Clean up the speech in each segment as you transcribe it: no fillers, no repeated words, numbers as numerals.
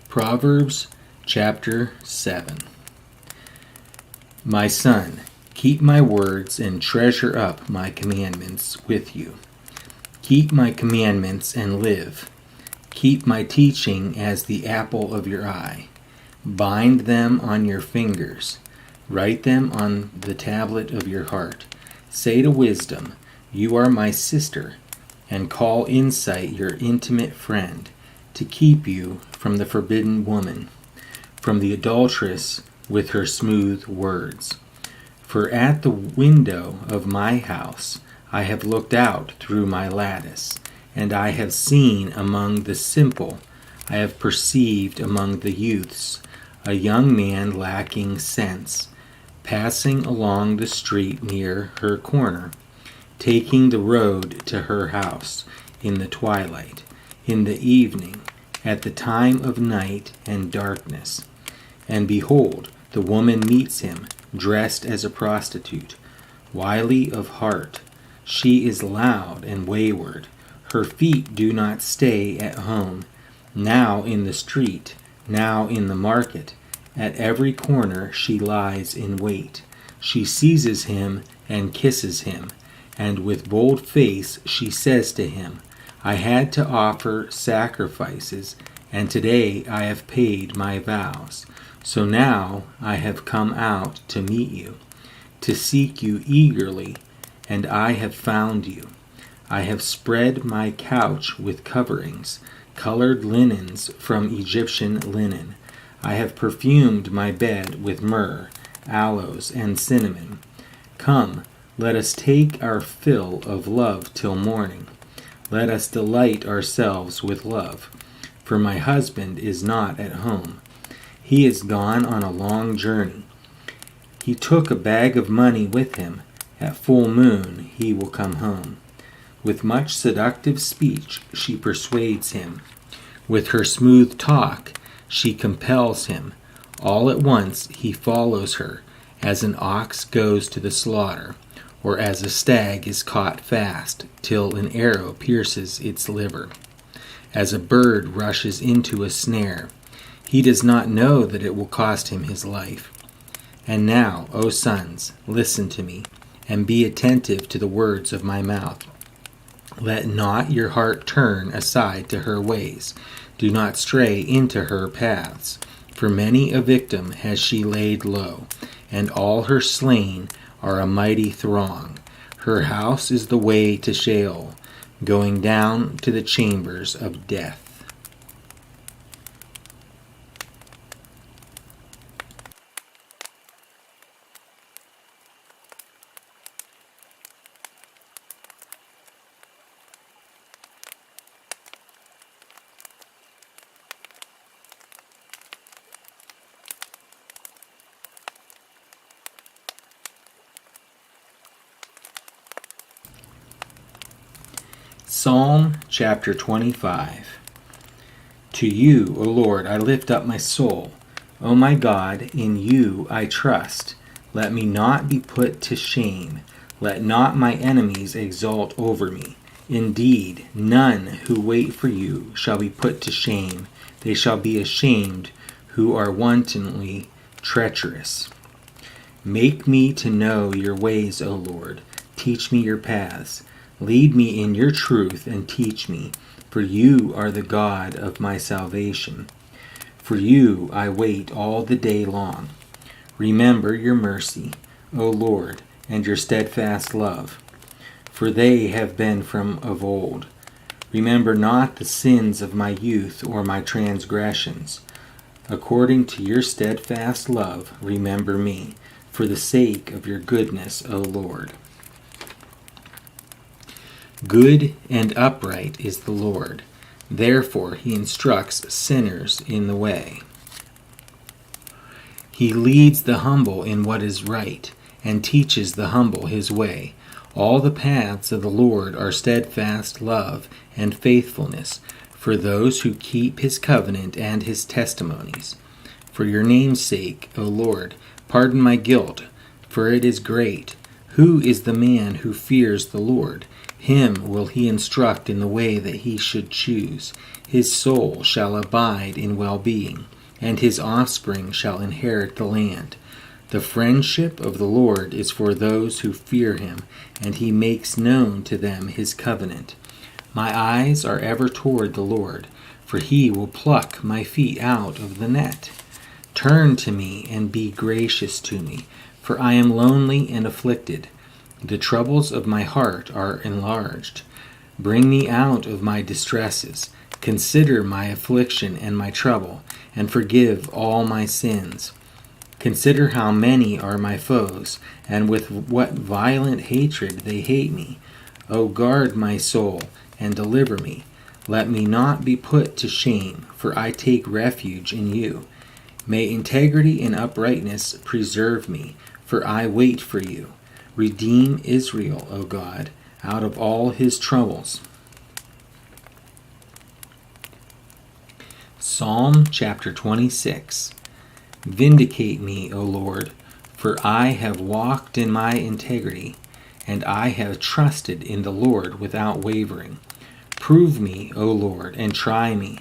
Proverbs chapter 7. My son, keep my words and treasure up my commandments with you. Keep my commandments and live. Keep my teaching as the apple of your eye. Bind them on your fingers. Write them on the tablet of your heart. Say to wisdom, you are my sister, and call insight your intimate friend, to keep you from the forbidden woman, from the adulteress with her smooth words. For at the window of my house I have looked out through my lattice, and I have seen among the simple, I have perceived among the youths, a young man lacking sense, passing along the street near her corner, taking the road to her house in the twilight, in the evening, at the time of night and darkness. And behold, the woman meets him, dressed as a prostitute, wily of heart. She is loud and wayward. Her feet do not stay at home. Now in the street, now in the market, at every corner she lies in wait. She seizes him and kisses him, and with bold face she says to him, I had to offer sacrifices, and today I have paid my vows. So now I have come out to meet you, to seek you eagerly, and I have found you. I have spread my couch with coverings, colored linens from Egyptian linen. I have perfumed my bed with myrrh, aloes, and cinnamon. Come, let us take our fill of love till morning. Let us delight ourselves with love. For my husband is not at home. He is gone on a long journey. He took a bag of money with him. At full moon he will come home. With much seductive speech she persuades him. With her smooth talk she compels him. All at once he follows her, as an ox goes to the slaughter, or as a stag is caught fast, till an arrow pierces its liver. As a bird rushes into a snare, he does not know that it will cost him his life. And now, O sons, listen to me, and be attentive to the words of my mouth. Let not your heart turn aside to her ways. Do not stray into her paths. For many a victim has she laid low, and all her slain are a mighty throng. Her house is the way to Sheol, going down to the chambers of death. Psalm chapter 25. To you, O Lord, I lift up my soul. O my God, in you I trust. Let me not be put to shame. Let not my enemies exult over me. Indeed, none who wait for you shall be put to shame. They shall be ashamed who are wantonly treacherous. Make me to know your ways, O Lord. Teach me your paths. Lead me in your truth and teach me, for you are the God of my salvation. For you I wait all the day long. Remember your mercy, O Lord, and your steadfast love, for they have been from of old. Remember not the sins of my youth or my transgressions. According to your steadfast love, remember me, for the sake of your goodness, O Lord. Good and upright is the Lord. Therefore he instructs sinners in the way. He leads the humble in what is right, and teaches the humble his way. All the paths of the Lord are steadfast love and faithfulness for those who keep his covenant and his testimonies. For your name's sake, O Lord, pardon my guilt, for it is great. Who is the man who fears the Lord? Him will he instruct in the way that he should choose. His soul shall abide in well-being, and his offspring shall inherit the land. The friendship of the Lord is for those who fear him, and he makes known to them his covenant. My eyes are ever toward the Lord, for he will pluck my feet out of the net. Turn to me and be gracious to me, for I am lonely and afflicted. The troubles of my heart are enlarged. Bring me out of my distresses. Consider my affliction and my trouble, and forgive all my sins. Consider how many are my foes, and with what violent hatred they hate me. O guard my soul, and deliver me. Let me not be put to shame, for I take refuge in you. May integrity and uprightness preserve me, for I wait for you. Redeem Israel, O God, out of all his troubles. Psalm chapter 26. Vindicate me, O Lord, for I have walked in my integrity, and I have trusted in the Lord without wavering. Prove me, O Lord, and try me.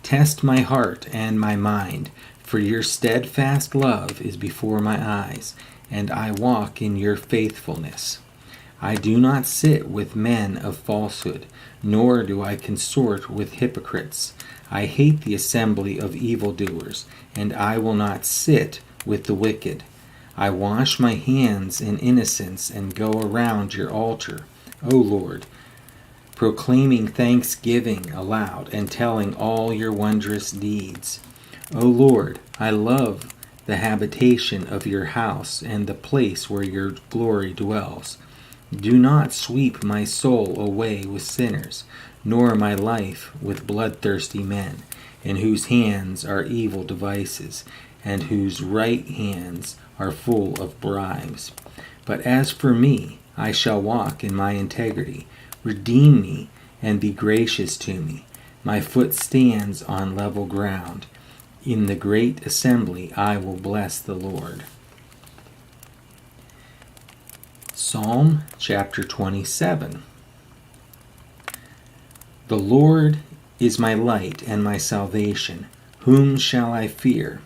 Test my heart and my mind, for your steadfast love is before my eyes, and I walk in your faithfulness. I do not sit with men of falsehood, nor do I consort with hypocrites. I hate the assembly of evildoers, and I will not sit with the wicked. I wash my hands in innocence and go around your altar, O Lord, proclaiming thanksgiving aloud and telling all your wondrous deeds. O Lord, I love the habitation of your house and the place where your glory dwells. Do not sweep my soul away with sinners, nor my life with bloodthirsty men, in whose hands are evil devices, and whose right hands are full of bribes. But as for me, I shall walk in my integrity. Redeem me and be gracious to me. My foot stands on level ground. In the great assembly I will bless the Lord. Psalm chapter 27. The Lord is my light and my salvation. Whom shall I fear?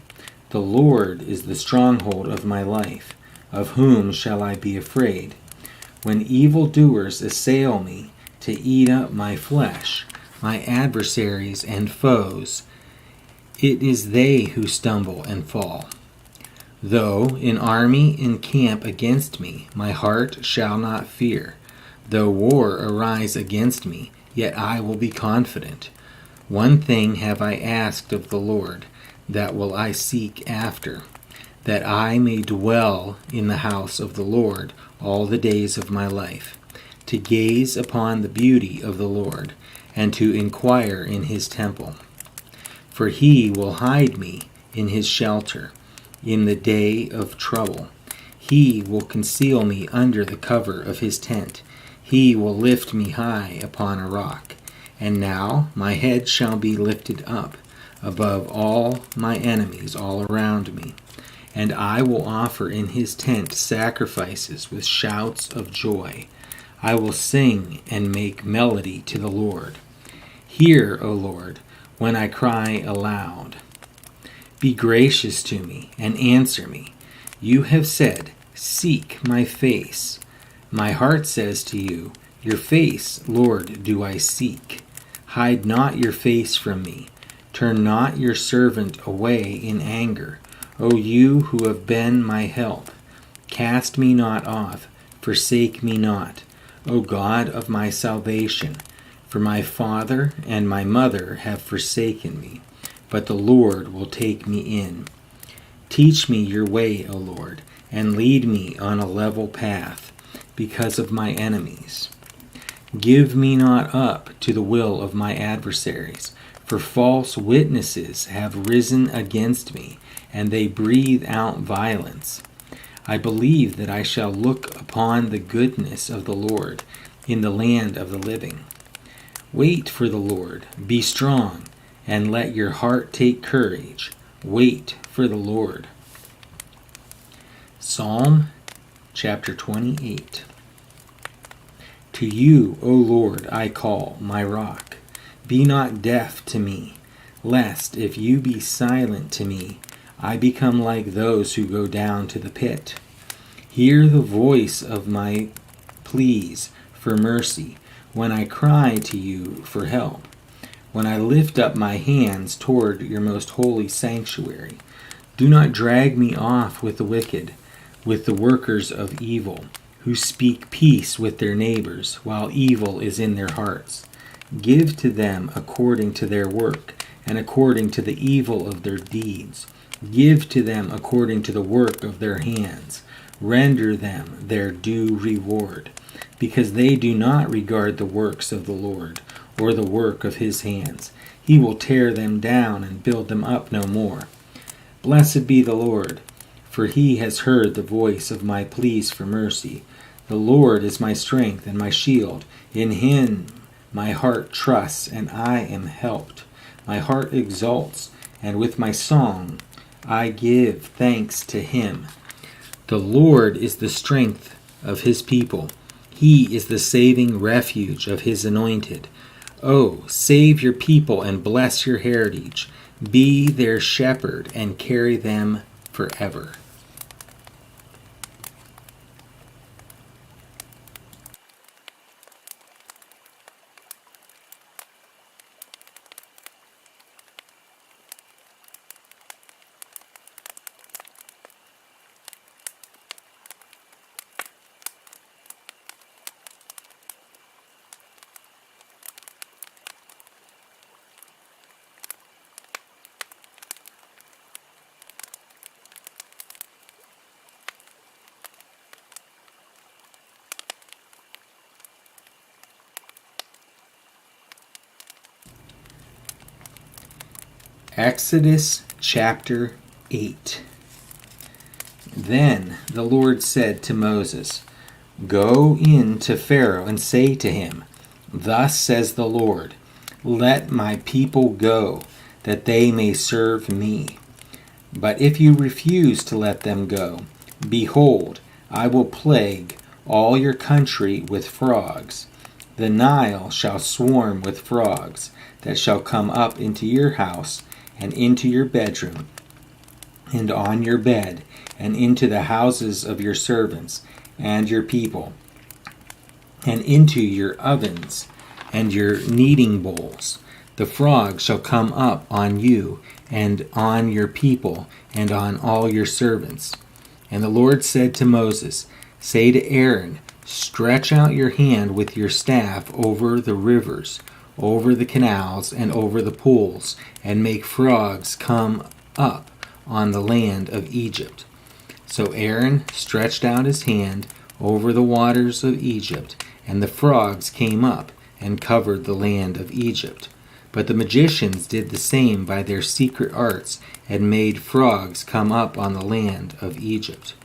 The Lord is the stronghold of my life. Of whom shall I be afraid? When evildoers assail me to eat up my flesh, my adversaries and foes, it is they who stumble and fall. Though an army encamp against me, my heart shall not fear. Though war arise against me, yet I will be confident. One thing have I asked of the Lord, that will I seek after, that I may dwell in the house of the Lord all the days of my life, to gaze upon the beauty of the Lord, and to inquire in his temple. For he will hide me in his shelter in the day of trouble. He will conceal me under the cover of his tent. He will lift me high upon a rock. And now my head shall be lifted up above all my enemies all around me. And I will offer in his tent sacrifices with shouts of joy. I will sing and make melody to the Lord. Hear, O Lord, when I cry aloud. Be gracious to me and answer me. You have said, seek my face. My heart says to you, your face, Lord, do I seek. Hide not your face from me. Turn not your servant away in anger. O you who have been my help, cast me not off, forsake me not, O God of my salvation. For my father and my mother have forsaken me, but the Lord will take me in. Teach me your way, O Lord, and lead me on a level path, because of my enemies. Give me not up to the will of my adversaries, for false witnesses have risen against me, and they breathe out violence. I believe that I shall look upon the goodness of the Lord in the land of the living. Wait for the Lord, be strong, and let your heart take courage. Wait for the Lord. Psalm chapter 28. To you, O Lord, I call, my rock. Be not deaf to me, lest, if you be silent to me, I become like those who go down to the pit. Hear the voice of my pleas for mercy when I cry to you for help, when I lift up my hands toward your most holy sanctuary. Do not drag me off with the wicked, with the workers of evil, who speak peace with their neighbors, while evil is in their hearts. Give to them according to their work, and according to the evil of their deeds. Give to them according to the work of their hands. Render them their due reward, because they do not regard the works of the Lord, or the work of his hands. He will tear them down and build them up no more. Blessed be the Lord, for he has heard the voice of my pleas for mercy. The Lord is my strength and my shield. In him my heart trusts, and I am helped. My heart exults, and with my song I give thanks to him. The Lord is the strength of his people. He is the saving refuge of his anointed. Oh, save your people and bless your heritage. Be their shepherd and carry them forever. Exodus chapter 8. Then the Lord said to Moses, Go in to Pharaoh and say to him, Thus says the Lord, Let my people go, that they may serve me. But if you refuse to let them go, behold, I will plague all your country with frogs. The Nile shall swarm with frogs, that shall come up into your house, and into your bedroom, and on your bed, and into the houses of your servants and your people, and into your ovens and your kneading bowls. The frogs shall come up on you, and on your people, and on all your servants. And the Lord said to Moses, Say to Aaron, Stretch out your hand with your staff over the rivers, over the canals, and over the pools, and make frogs come up on the land of Egypt. So Aaron stretched out his hand over the waters of Egypt, and the frogs came up and covered the land of Egypt. But the magicians did the same by their secret arts, and made frogs come up on the land of Egypt.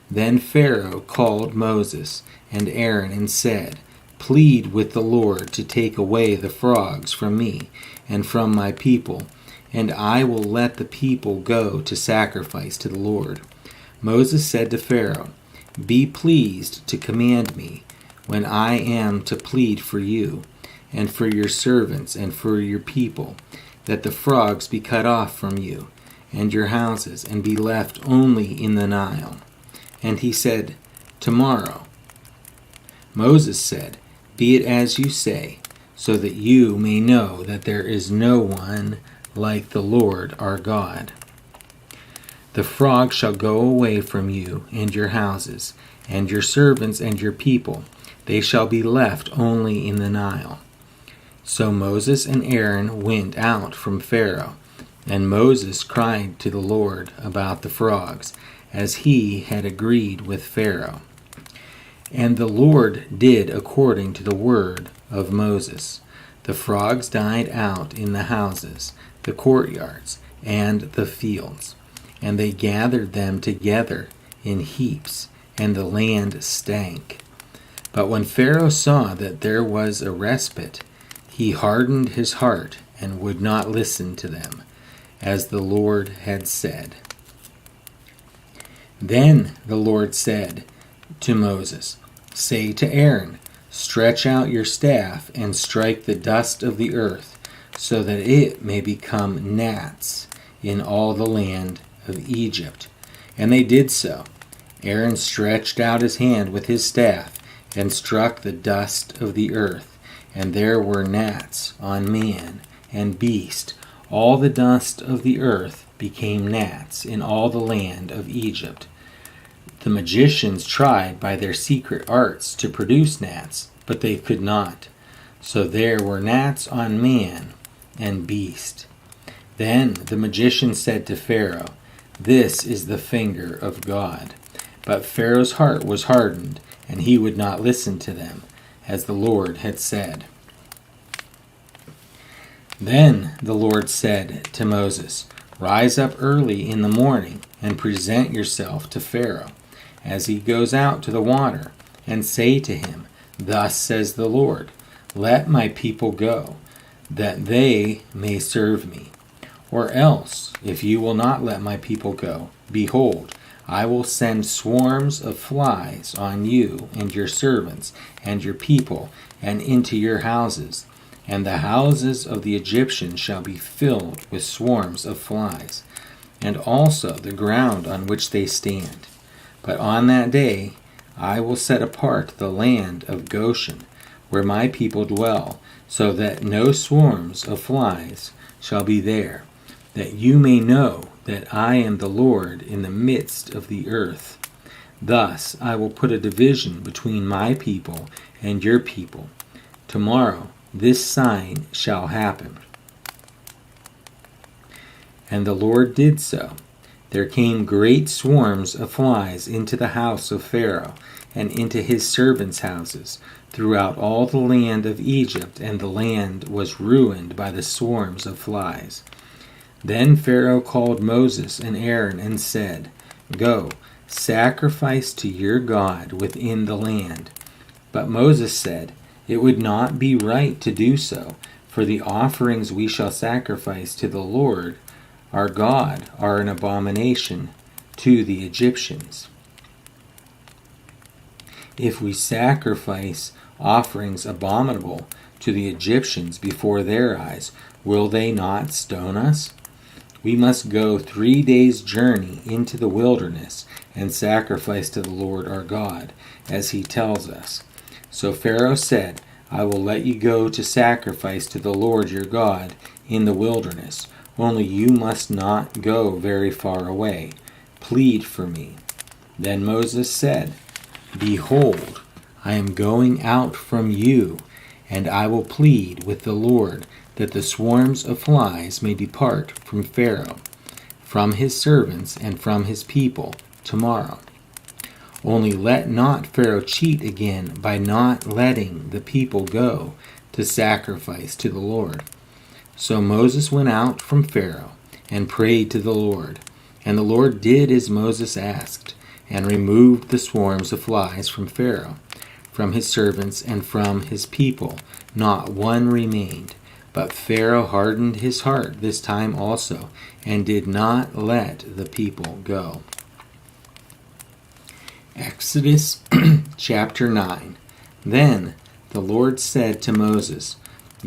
Then Pharaoh called Moses and Aaron and said, Plead with the Lord to take away the frogs from me and from my people, and I will let the people go to sacrifice to the Lord. Moses said to Pharaoh, Be pleased to command me when I am to plead for you, and for your servants and for your people, that the frogs be cut off from you and your houses, and be left only in the Nile. And he said, Tomorrow. Moses said, Be it as you say, so that you may know that there is no one like the Lord our God. The frogs shall go away from you and your houses, and your servants and your people. They shall be left only in the Nile. So Moses and Aaron went out from Pharaoh, and Moses cried to the Lord about the frogs, as he had agreed with Pharaoh. And the Lord did according to the word of Moses. The frogs died out in the houses, the courtyards, and the fields, and they gathered them together in heaps, and the land stank. But when Pharaoh saw that there was a respite, he hardened his heart and would not listen to them, as the Lord had said. Then the Lord said to Moses, Say to Aaron, Stretch out your staff and strike the dust of the earth, so that it may become gnats in all the land of Egypt. And they did so. Aaron stretched out his hand with his staff and struck the dust of the earth, and there were gnats on man and beast. All the dust of the earth became gnats in all the land of Egypt. The magicians tried by their secret arts to produce gnats, but they could not. So there were gnats on man and beast. Then the magician said to Pharaoh, "This is the finger of God." But Pharaoh's heart was hardened, and he would not listen to them, as the Lord had said. Then the Lord said to Moses, "Rise up early in the morning and present yourself to Pharaoh as he goes out to the water, and say to him, 'Thus says the Lord, let my people go, that they may serve me. Or else, if you will not let my people go, behold, I will send swarms of flies on you and your servants and your people and into your houses, and the houses of the Egyptians shall be filled with swarms of flies, and also the ground on which they stand. But on that day I will set apart the land of Goshen, where my people dwell, so that no swarms of flies shall be there, that you may know that I am the Lord in the midst of the earth. Thus I will put a division between my people and your people. Tomorrow this sign shall happen." And the Lord did so. There came great swarms of flies into the house of Pharaoh and into his servants' houses throughout all the land of Egypt, and the land was ruined by the swarms of flies. Then Pharaoh called Moses and Aaron and said, "Go, sacrifice to your God within the land." But Moses said, "It would not be right to do so, for the offerings we shall sacrifice to the Lord our God are an abomination to the Egyptians. If we sacrifice offerings abominable to the Egyptians before their eyes, will they not stone us? We must go 3 days' journey into the wilderness and sacrifice to the Lord our God, as he tells us." So Pharaoh said, "I will let you go to sacrifice to the Lord your God in the wilderness. Only you must not go very far away. Plead for me." Then Moses said, "Behold, I am going out from you, and I will plead with the Lord that the swarms of flies may depart from Pharaoh, from his servants, and from his people tomorrow. Only let not Pharaoh cheat again by not letting the people go to sacrifice to the Lord." So Moses went out from Pharaoh and prayed to the Lord. And the Lord did as Moses asked, and removed the swarms of flies from Pharaoh, from his servants, and from his people. Not one remained. But Pharaoh hardened his heart this time also, and did not let the people go. Exodus chapter 9. Then the Lord said to Moses,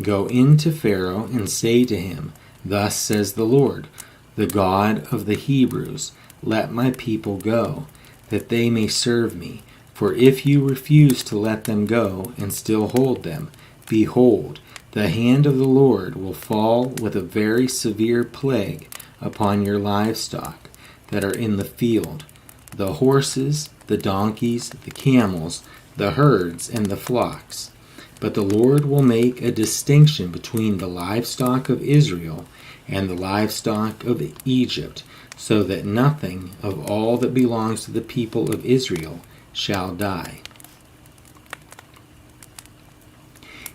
"Go in to Pharaoh and say to him, 'Thus says the Lord, the God of the Hebrews, let my people go, that they may serve me. For if you refuse to let them go and still hold them, behold, the hand of the Lord will fall with a very severe plague upon your livestock that are in the field, the horses, the donkeys, the camels, the herds, and the flocks. But the Lord will make a distinction between the livestock of Israel and the livestock of Egypt, so that nothing of all that belongs to the people of Israel shall die.'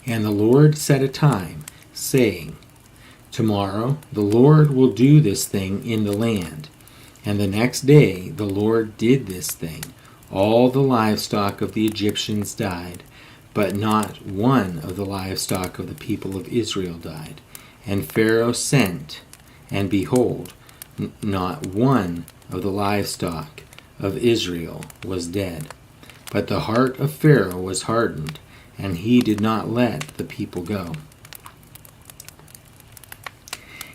And the Lord set a time, saying, 'Tomorrow the Lord will do this thing in the land.' And the next day the Lord did this thing. All the livestock of the Egyptians died, but not one of the livestock of the people of Israel died. And Pharaoh sent, and behold, not one of the livestock of Israel was dead. But the heart of Pharaoh was hardened, and he did not let the people go.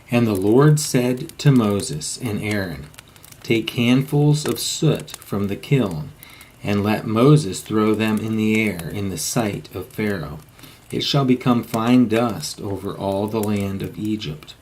And the Lord said to Moses and Aaron, "Take handfuls of soot from the kiln, and let Moses throw them in the air in the sight of Pharaoh. It shall become fine dust over all the land of Egypt,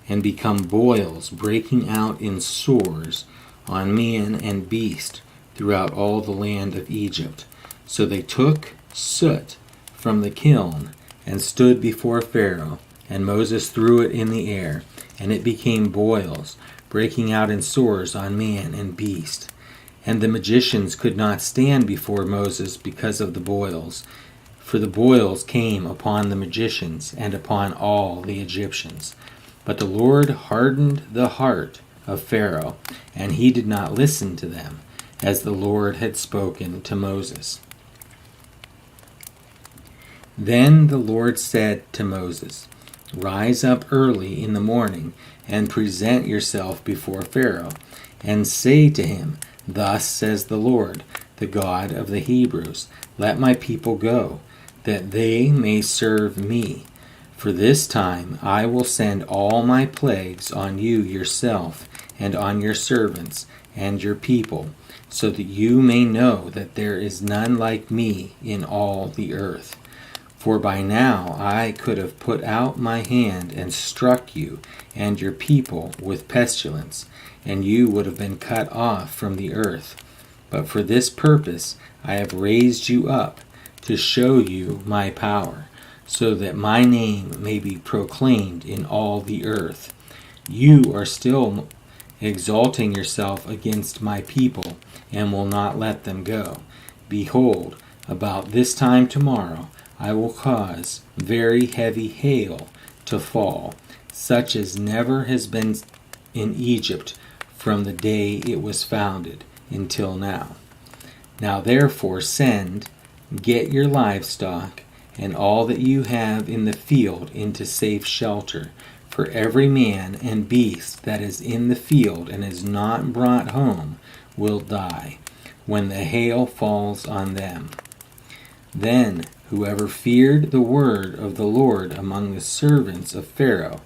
and become boils breaking out in sores on man and beast throughout all the land of Egypt." So they took soot from the kiln and stood before Pharaoh, and Moses threw it in the air, and it became boils, breaking out in sores on man and beast. And the magicians could not stand before Moses because of the boils, for the boils came upon the magicians and upon all the Egyptians. But the Lord hardened the heart of Pharaoh, and he did not listen to them, as the Lord had spoken to Moses. Then the Lord said to Moses, "Rise up early in the morning, and present yourself before Pharaoh, and say to him, 'Thus says the Lord, the God of the Hebrews, let my people go, that they may serve me. For this time I will send all my plagues on you yourself, and on your servants and your people, so that you may know that there is none like me in all the earth. For by now I could have put out my hand and struck you and your people with pestilence, and you would have been cut off from the earth. But for this purpose I have raised you up, to show you my power, so that my name may be proclaimed in all the earth. You are still exalting yourself against my people, and will not let them go. Behold, about this time tomorrow I will cause very heavy hail to fall, such as never has been in Egypt from the day it was founded until now. Now therefore get your livestock and all that you have in the field into safe shelter, for every man and beast that is in the field and is not brought home will die when the hail falls on them." Then whoever feared the word of the Lord among the servants of Pharaoh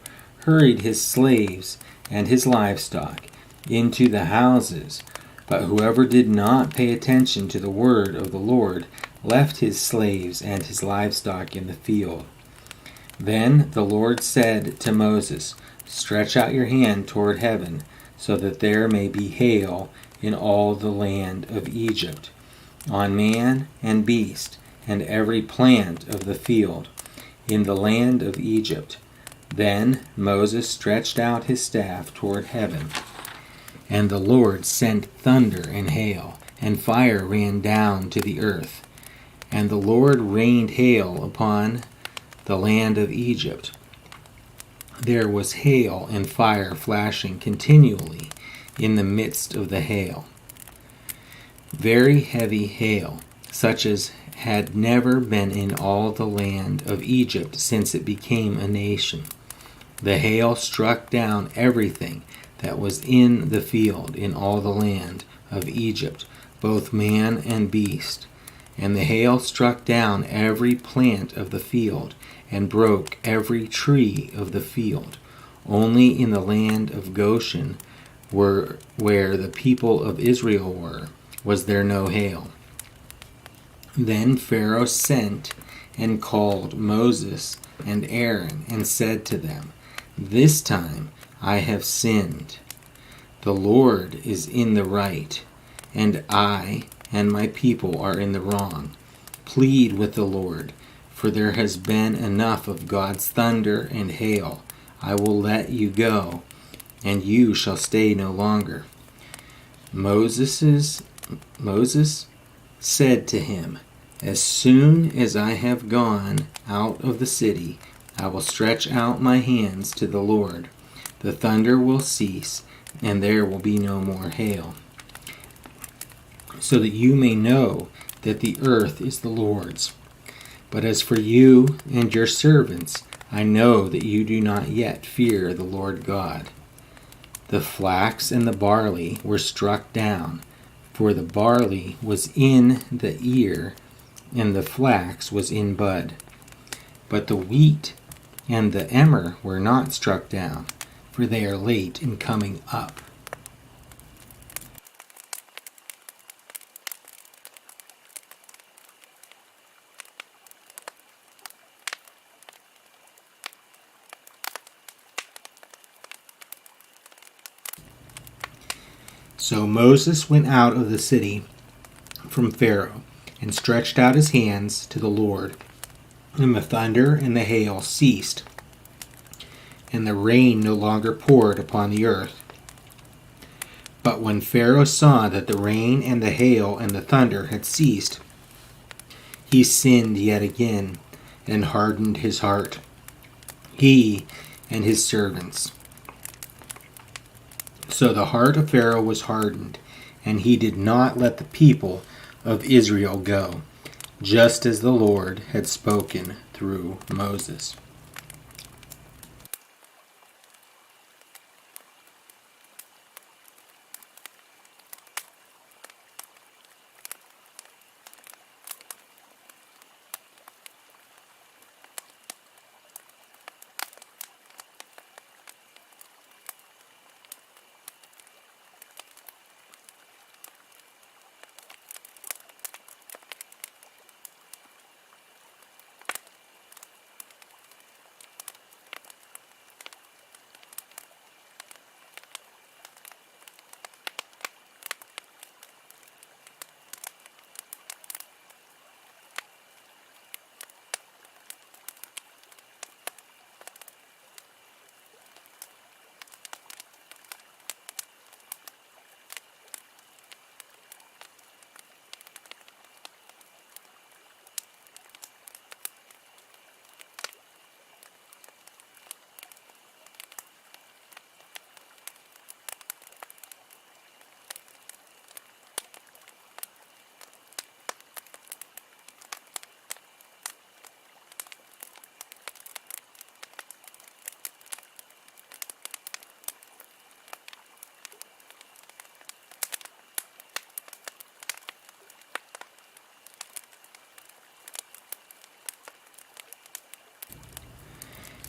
hurried his slaves and his livestock into the houses, but whoever did not pay attention to the word of the Lord left his slaves and his livestock in the field. Then the Lord said to Moses, "Stretch out your hand toward heaven, so that there may be hail in all the land of Egypt, on man and beast, and every plant of the field, in the land of Egypt." Then Moses stretched out his staff toward heaven, and the Lord sent thunder and hail, and fire ran down to the earth. And the Lord rained hail upon the land of Egypt. There was hail and fire flashing continually in the midst of the hail. Very heavy hail, such as had never been in all the land of Egypt since it became a nation. The hail struck down everything that was in the field in all the land of Egypt, both man and beast. And the hail struck down every plant of the field, and broke every tree of the field. Only in the land of Goshen, where the people of Israel were, was there no hail. Then Pharaoh sent and called Moses and Aaron, and said to them, "This time I have sinned. The Lord is in the right, and I and my people are in the wrong. Plead with the Lord, for there has been enough of God's thunder and hail. I will let you go, and you shall stay no longer." Moses said to him, "As soon as I have gone out of the city, I will stretch out my hands to the Lord. The thunder will cease, and there will be no more hail, so that you may know that the earth is the Lord's. But as for you and your servants, I know that you do not yet fear the Lord God." The flax and the barley were struck down, for the barley was in the ear and the flax was in bud. But the wheat and the emmer were not struck down, for they are late in coming up. So Moses went out of the city from Pharaoh, and stretched out his hands to the Lord. And the thunder and the hail ceased, and the rain no longer poured upon the earth. But when Pharaoh saw that the rain and the hail and the thunder had ceased, he sinned yet again, and hardened his heart, he and his servants. So the heart of Pharaoh was hardened, and he did not let the people of Israel go, just as the Lord had spoken through Moses.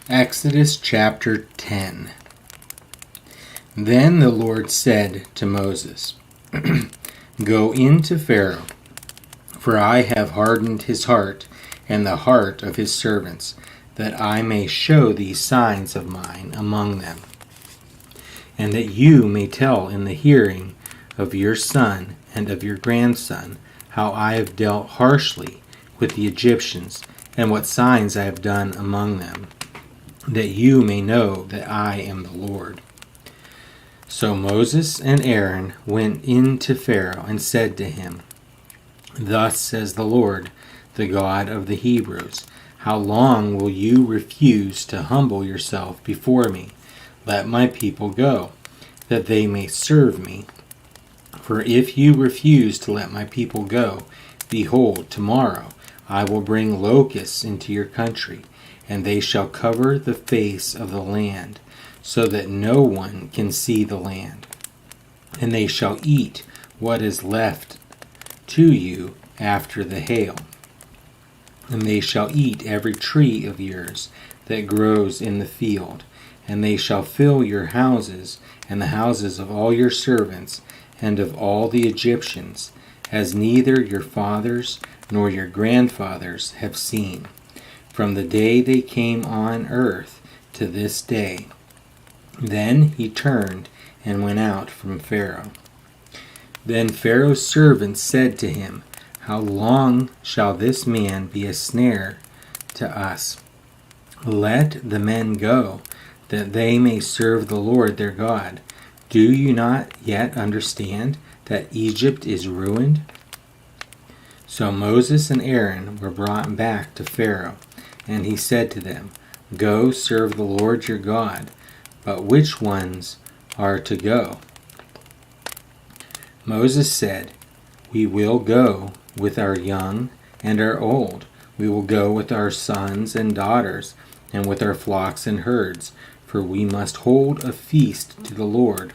Exodus chapter 10. Then the Lord said to Moses, Go in to Pharaoh, for I have hardened his heart and the heart of his servants, that I may show these signs of mine among them, and that you may tell in the hearing of your son and of your grandson how I have dealt harshly with the Egyptians, and what signs I have done among them, that you may know that I am the Lord. So Moses and Aaron went in to Pharaoh and said to him, Thus says the Lord, the God of the Hebrews, How long will you refuse to humble yourself before me? Let my people go, that they may serve me. For if you refuse to let my people go, behold, tomorrow I will bring locusts into your country, and they shall cover the face of the land, so that no one can see the land. And they shall eat what is left to you after the hail. And they shall eat every tree of yours that grows in the field, and they shall fill your houses and the houses of all your servants and of all the Egyptians, as neither your fathers nor your grandfathers have seen, from the day they came on earth to this day. Then he turned and went out from Pharaoh. Then Pharaoh's servants said to him, How long shall this man be a snare to us? Let the men go, that they may serve the Lord their God. Do you not yet understand that Egypt is ruined? So Moses and Aaron were brought back to Pharaoh, and he said to them, Go serve the Lord your God, but which ones are to go? Moses said, We will go with our young and our old. We will go with our sons and daughters, and with our flocks and herds, for we must hold a feast to the Lord.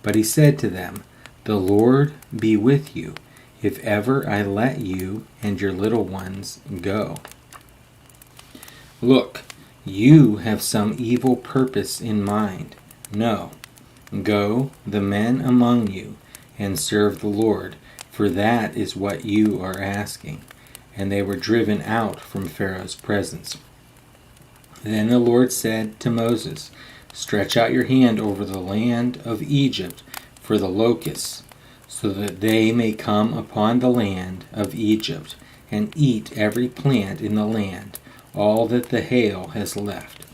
But he said to them, The Lord be with you, if ever I let you and your little ones go. Look, you have some evil purpose in mind. No, go, the men among you, and serve the Lord, for that is what you are asking. And they were driven out from Pharaoh's presence. Then the Lord said to Moses, Stretch out your hand over the land of Egypt for the locusts, so that they may come upon the land of Egypt, and eat every plant in the land, all that the hail has left.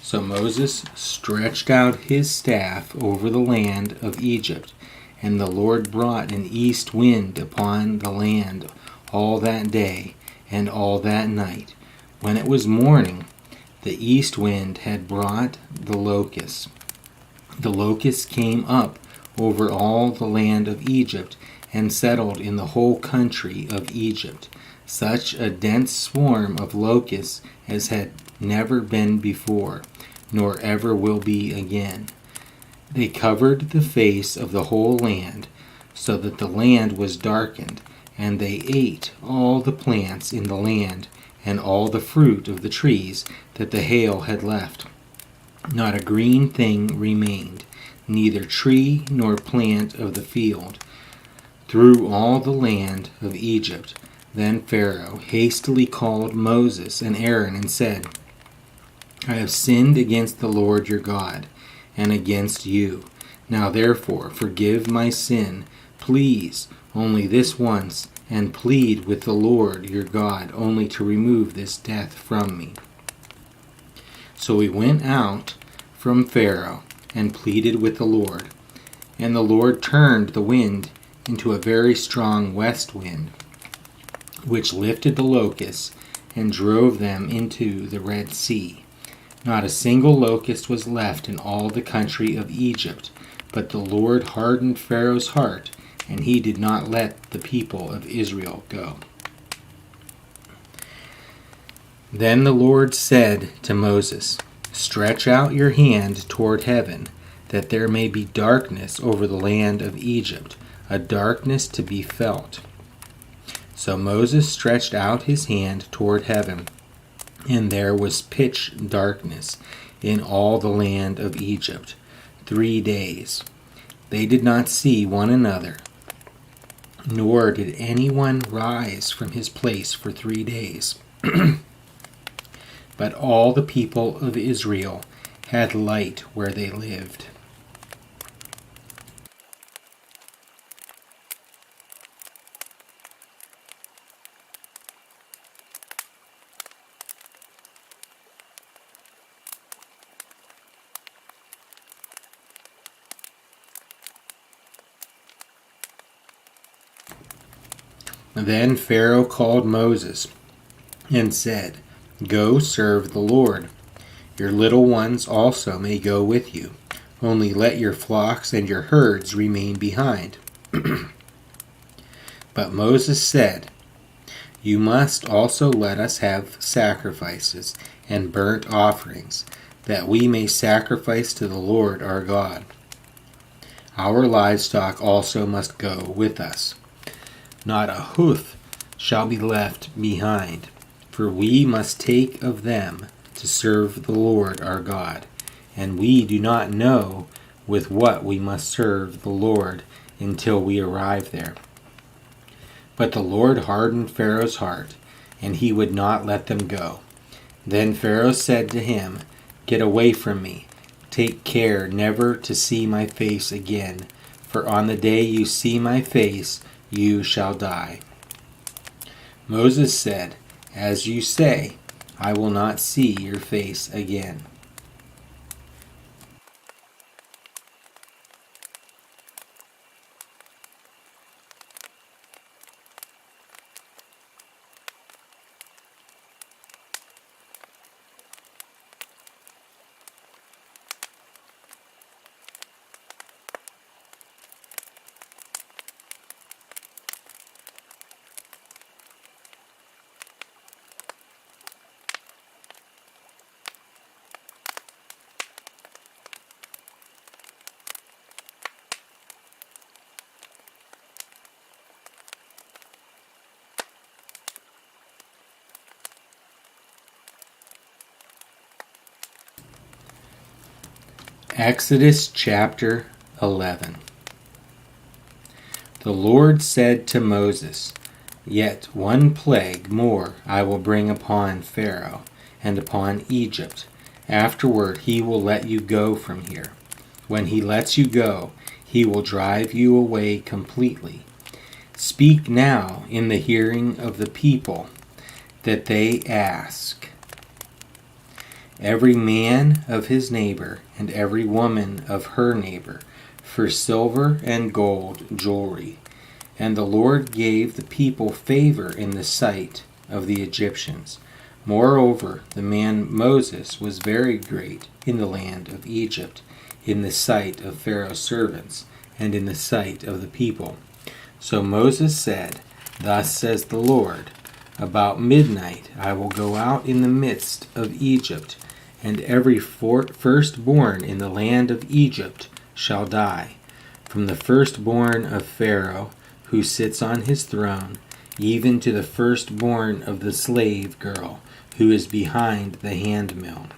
So Moses stretched out his staff over the land of Egypt, and the Lord brought an east wind upon the land all that day and all that night. When it was morning, the east wind had brought the locusts. The locusts came up over all the land of Egypt and settled in the whole country of Egypt, such a dense swarm of locusts as had never been before, nor ever will be again. They covered the face of the whole land, so that the land was darkened, and they ate all the plants in the land, and all the fruit of the trees that the hail had left. Not a green thing remained, neither tree nor plant of the field, through all the land of Egypt. Then Pharaoh hastily called Moses and Aaron and said, I have sinned against the Lord your God, and against you. Now therefore forgive my sin, please, only this once, and plead with the Lord your God only to remove this death from me. So he went out from Pharaoh and pleaded with the Lord. And the Lord turned the wind into a very strong west wind, which lifted the locusts and drove them into the Red Sea. Not a single locust was left in all the country of Egypt, but the Lord hardened Pharaoh's heart, and he did not let the people of Israel go. Then the Lord said to Moses, Stretch out your hand toward heaven, that there may be darkness over the land of Egypt, a darkness to be felt. So Moses stretched out his hand toward heaven, and there was pitch darkness in all the land of Egypt 3 days. They did not see one another, nor did anyone rise from his place for 3 days. But all the people of Israel had light where they lived. Then Pharaoh called Moses and said, Go serve the Lord. Your little ones also may go with you. Only let your flocks and your herds remain behind. But Moses said, You must also let us have sacrifices and burnt offerings, that we may sacrifice to the Lord our God. Our livestock also must go with us. Not a hoof shall be left behind, for we must take of them to serve the Lord our God, and we do not know with what we must serve the Lord until we arrive there. But the Lord hardened Pharaoh's heart, and he would not let them go. Then Pharaoh said to him, Get away from me. Take care never to see my face again, for on the day you see my face, you shall die. Moses said, As you say, I will not see your face again. Exodus chapter 11. The Lord said to Moses, "Yet one plague more I will bring upon Pharaoh and upon Egypt. Afterward he will let you go from here. When he lets you go, he will drive you away completely. Speak now in the hearing of the people, that they ask, every man of his neighbor and every woman of her neighbor, for silver and gold jewelry." And the Lord gave the people favor in the sight of the Egyptians. Moreover, the man Moses was very great in the land of Egypt, in the sight of Pharaoh's servants, and in the sight of the people. So Moses said, "Thus says the Lord, about midnight I will go out in the midst of Egypt, and every firstborn in the land of Egypt shall die, from the firstborn of Pharaoh, who sits on his throne, even to the firstborn of the slave girl, who is behind the handmill,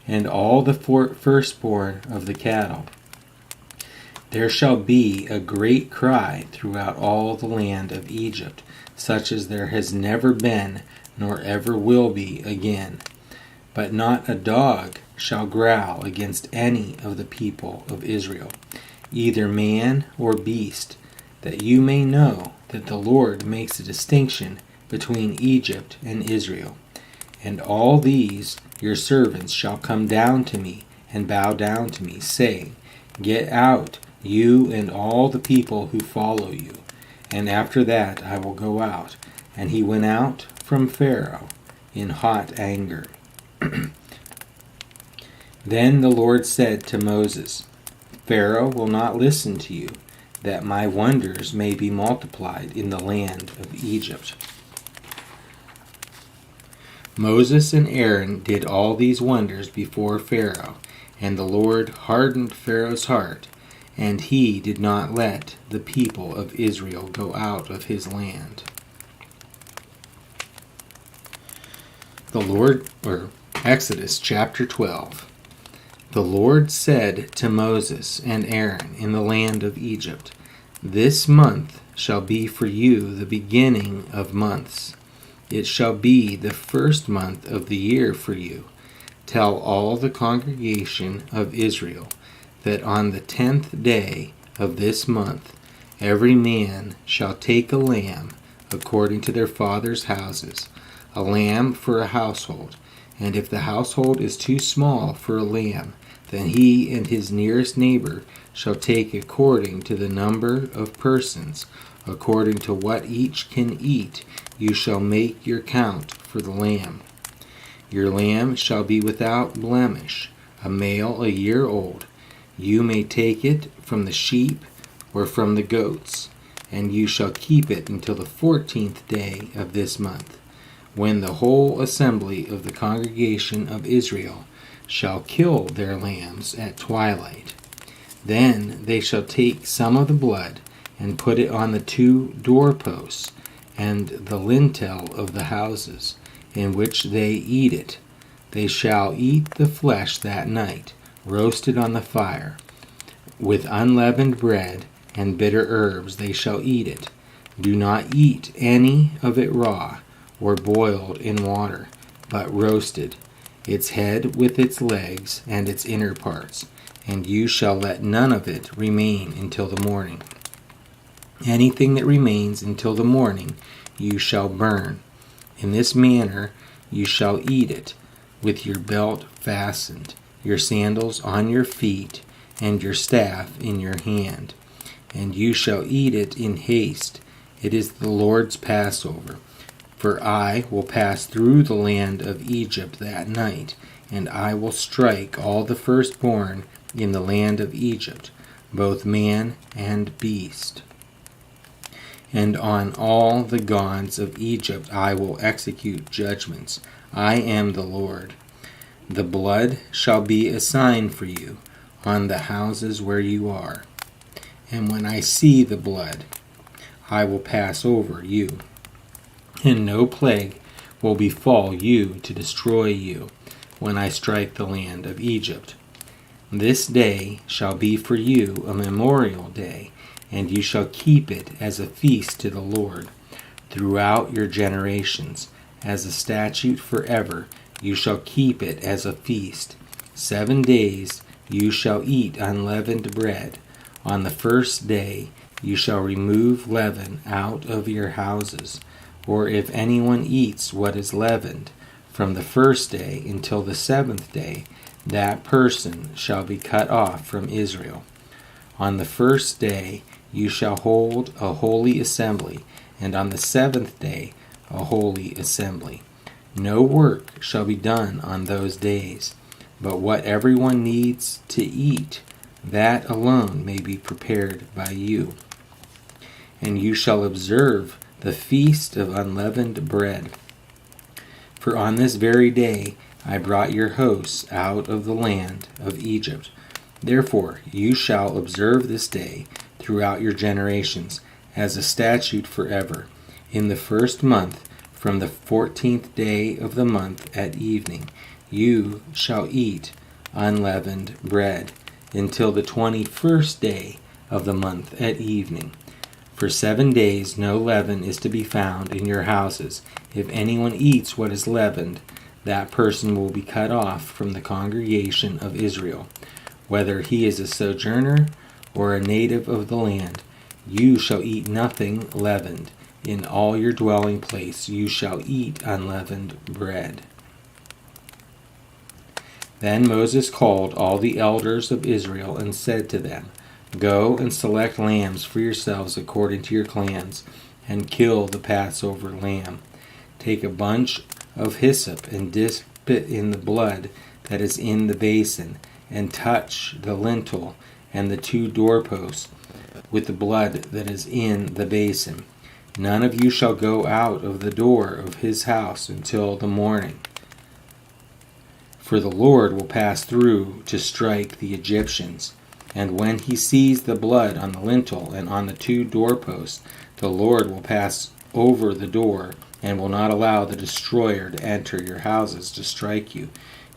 and all the firstborn of the cattle. There shall be a great cry throughout all the land of Egypt, such as there has never been, nor ever will be again. But not a dog shall growl against any of the people of Israel, either man or beast, that you may know that the Lord makes a distinction between Egypt and Israel. And all these your servants shall come down to me and bow down to me, saying, Get out, you and all the people who follow you. And after that I will go out. And he went out from Pharaoh in hot anger. Then the Lord said to Moses, Pharaoh will not listen to you, that my wonders may be multiplied in the land of Egypt. Moses and Aaron did all these wonders before Pharaoh, and the Lord hardened Pharaoh's heart, and he did not let the people of Israel go out of his land. Exodus chapter 12. The Lord said to Moses and Aaron in the land of Egypt, This month shall be for you the beginning of months. It shall be the first month of the year for you. Tell all the congregation of Israel that on the 10th day of this month every man shall take a lamb according to their fathers' houses, a lamb for a household. And if the household is too small for a lamb, then he and his nearest neighbor shall take according to the number of persons, according to what each can eat, you shall make your count for the lamb. Your lamb shall be without blemish, a male a year old. You may take it from the sheep or from the goats, and you shall keep it until the 14th day of this month, when the whole assembly of the congregation of Israel shall kill their lambs at twilight. Then they shall take some of the blood and put it on the 2 doorposts and the lintel of the houses in which they eat it. They shall eat the flesh that night, roasted on the fire. With unleavened bread and bitter herbs they shall eat it. Do not eat any of it raw or boiled in water, but roasted, its head with its legs and its inner parts, and you shall let none of it remain until the morning. Anything that remains until the morning you shall burn. In this manner you shall eat it, with your belt fastened, your sandals on your feet, and your staff in your hand. And you shall eat it in haste. It is the Lord's Passover. For I will pass through the land of Egypt that night, and I will strike all the firstborn in the land of Egypt, both man and beast. And on all the gods of Egypt I will execute judgments. I am the Lord. The blood shall be a sign for you on the houses where you are. And when I see the blood, I will pass over you. And no plague will befall you to destroy you when I strike the land of Egypt. This day shall be for you a memorial day, and you shall keep it as a feast to the Lord throughout your generations. As a statute forever, you shall keep it as a feast. 7 days you shall eat unleavened bread. On the first day you shall remove leaven out of your houses. Or if anyone eats what is leavened, from the first day until the 7th day, that person shall be cut off from Israel. On the first day you shall hold a holy assembly, and on the 7th day a holy assembly. No work shall be done on those days, but what everyone needs to eat, that alone may be prepared by you. And you shall observe the feast of unleavened bread. For on this very day I brought your hosts out of the land of Egypt. Therefore you shall observe this day throughout your generations as a statute forever. In the first month, from the 14th day of the month at evening, you shall eat unleavened bread until the 21st day of the month at evening. For 7 days no leaven is to be found in your houses. If anyone eats what is leavened, that person will be cut off from the congregation of Israel, whether he is a sojourner or a native of the land. You shall eat nothing leavened. In all your dwelling place you shall eat unleavened bread. Then Moses called all the elders of Israel and said to them, Go and select lambs for yourselves according to your clans, and kill the Passover lamb. Take a bunch of hyssop and dip it in the blood that is in the basin, and touch the lintel and the 2 doorposts with the blood that is in the basin. None of you shall go out of the door of his house until the morning. For the Lord will pass through to strike the Egyptians. And when he sees the blood on the lintel and on the 2 doorposts, the Lord will pass over the door and will not allow the destroyer to enter your houses to strike you.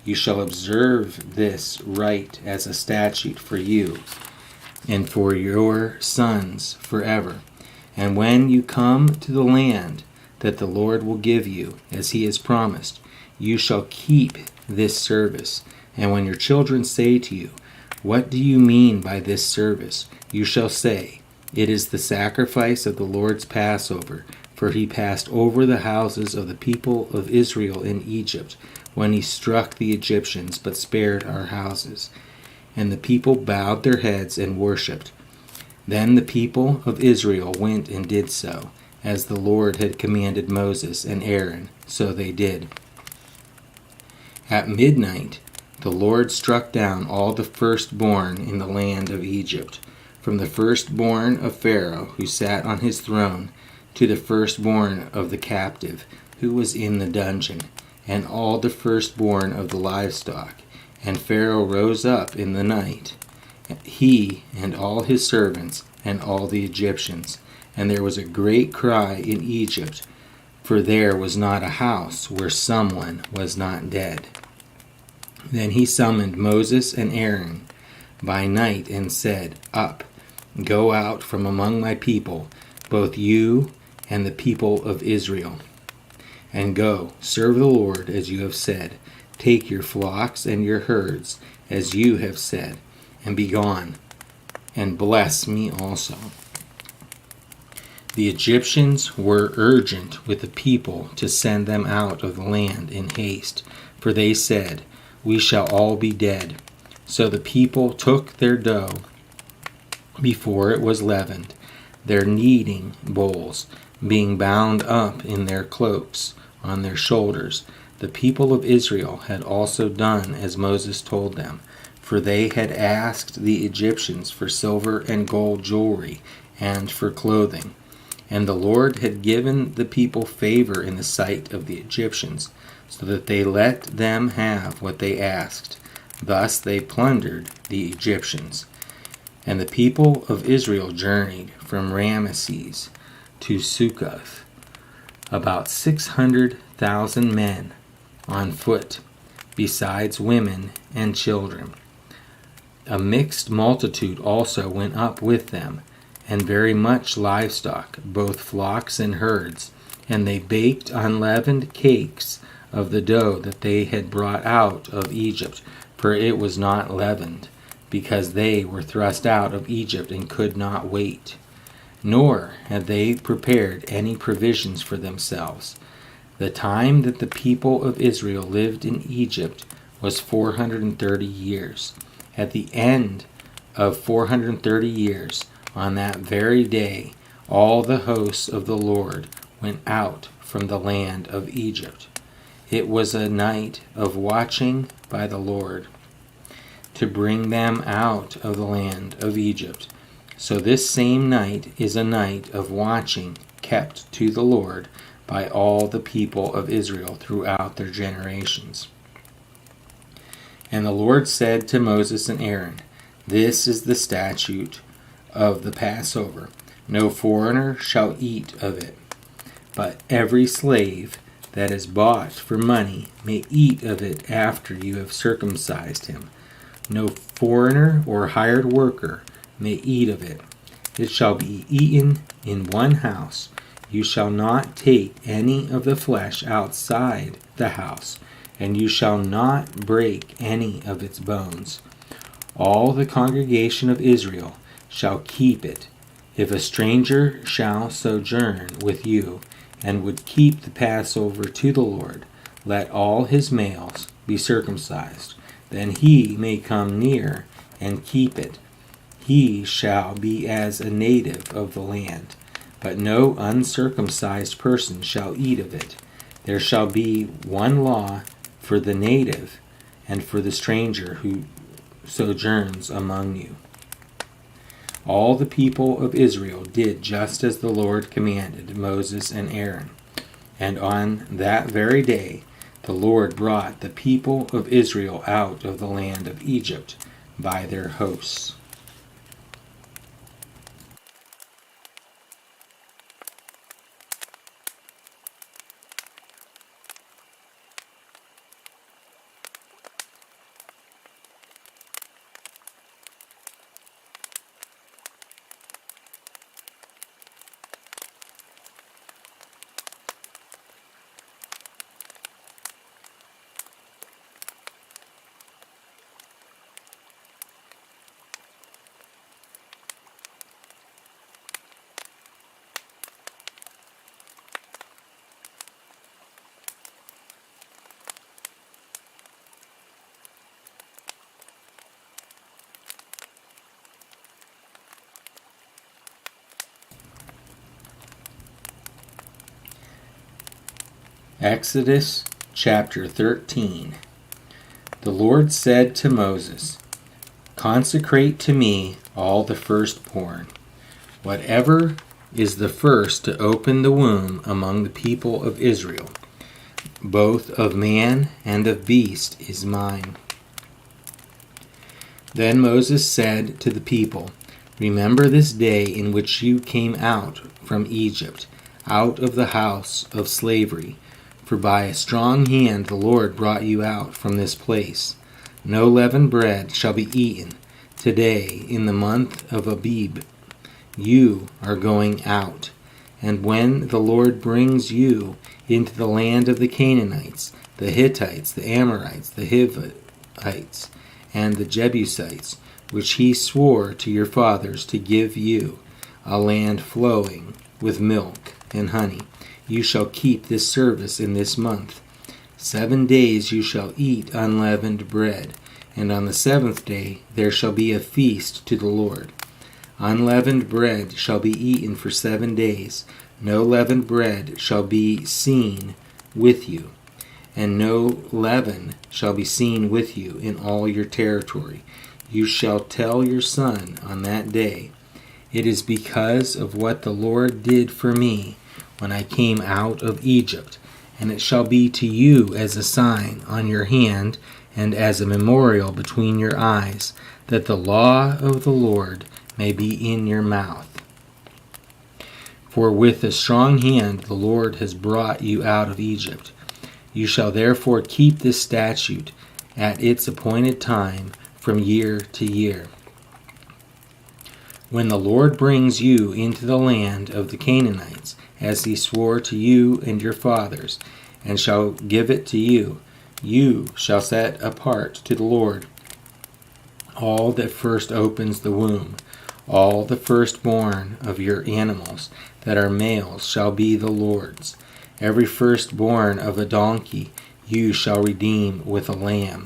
You shall observe this rite as a statute for you and for your sons forever. And when you come to the land that the Lord will give you, as he has promised, you shall keep this service. And when your children say to you, What do you mean by this service? You shall say, It is the sacrifice of the Lord's Passover, for he passed over the houses of the people of Israel in Egypt, when he struck the Egyptians, but spared our houses. And the people bowed their heads and worshipped. Then the people of Israel went and did so, as the Lord had commanded Moses and Aaron, so they did. At midnight the Lord struck down all the firstborn in the land of Egypt, from the firstborn of Pharaoh who sat on his throne, to the firstborn of the captive who was in the dungeon, and all the firstborn of the livestock. And Pharaoh rose up in the night, he and all his servants and all the Egyptians. And there was a great cry in Egypt, for there was not a house where someone was not dead. Then he summoned Moses and Aaron by night and said, Up, go out from among my people, both you and the people of Israel. And go, serve the Lord as you have said. Take your flocks and your herds as you have said, and be gone, and bless me also. The Egyptians were urgent with the people to send them out of the land in haste, for they said, We shall all be dead. So the people took their dough before it was leavened, their kneading bowls being bound up in their cloaks on their shoulders. The people of Israel had also done as Moses told them, for they had asked the Egyptians for silver and gold jewelry and for clothing. And the Lord had given the people favor in the sight of the Egyptians, so that they let them have what they asked. Thus they plundered the Egyptians. And the people of Israel journeyed from Ramesses to Succoth, about 600,000 men on foot, besides women and children. A mixed multitude also went up with them, and very much livestock, both flocks and herds. And they baked unleavened cakes of the dough that they had brought out of Egypt, for it was not leavened, because they were thrust out of Egypt and could not wait. Nor had they prepared any provisions for themselves. The time that the people of Israel lived in Egypt was 430 years. At the end of 430 years, on that very day, all the hosts of the Lord went out from the land of Egypt. It was a night of watching by the Lord to bring them out of the land of Egypt. So this same night is a night of watching kept to the Lord by all the people of Israel throughout their generations. And the Lord said to Moses and Aaron, This is the statute of the Passover. No foreigner shall eat of it, but every slave that is bought for money may eat of it after you have circumcised him. No foreigner or hired worker may eat of it. It shall be eaten in one house. You shall not take any of the flesh outside the house, and you shall not break any of its bones. All the congregation of Israel shall keep it. If a stranger shall sojourn with you, and would keep the Passover to the Lord, let all his males be circumcised. Then he may come near and keep it. He shall be as a native of the land, but no uncircumcised person shall eat of it. There shall be one law for the native and for the stranger who sojourns among you. All the people of Israel did just as the Lord commanded Moses and Aaron. And on that very day the Lord brought the people of Israel out of the land of Egypt by their hosts. Exodus chapter 13. The Lord said to Moses, Consecrate to me all the firstborn. Whatever is the first to open the womb among the people of Israel, both of man and of beast, is mine. Then Moses said to the people, Remember this day in which you came out from Egypt, out of the house of slavery. For by a strong hand the Lord brought you out from this place. No leavened bread shall be eaten. Today, in the month of Abib, you are going out. And when the Lord brings you into the land of the Canaanites, the Hittites, the Amorites, the Hivites, and the Jebusites, which he swore to your fathers to give you, a land flowing with milk and honey, you shall keep this service in this month. 7 days you shall eat unleavened bread, and on the 7th day there shall be a feast to the Lord. Unleavened bread shall be eaten for 7 days. No leavened bread shall be seen with you, and no leaven shall be seen with you in all your territory. You shall tell your son on that day, It is because of what the Lord did for me when I came out of Egypt, and it shall be to you as a sign on your hand and as a memorial between your eyes, that the law of the Lord may be in your mouth. For with a strong hand the Lord has brought you out of Egypt. You shall therefore keep this statute at its appointed time from year to year. When the Lord brings you into the land of the Canaanites, as he swore to you and your fathers, and shall give it to you, you shall set apart to the Lord all that first opens the womb. All the firstborn of your animals that are males shall be the Lord's. Every firstborn of a donkey you shall redeem with a lamb.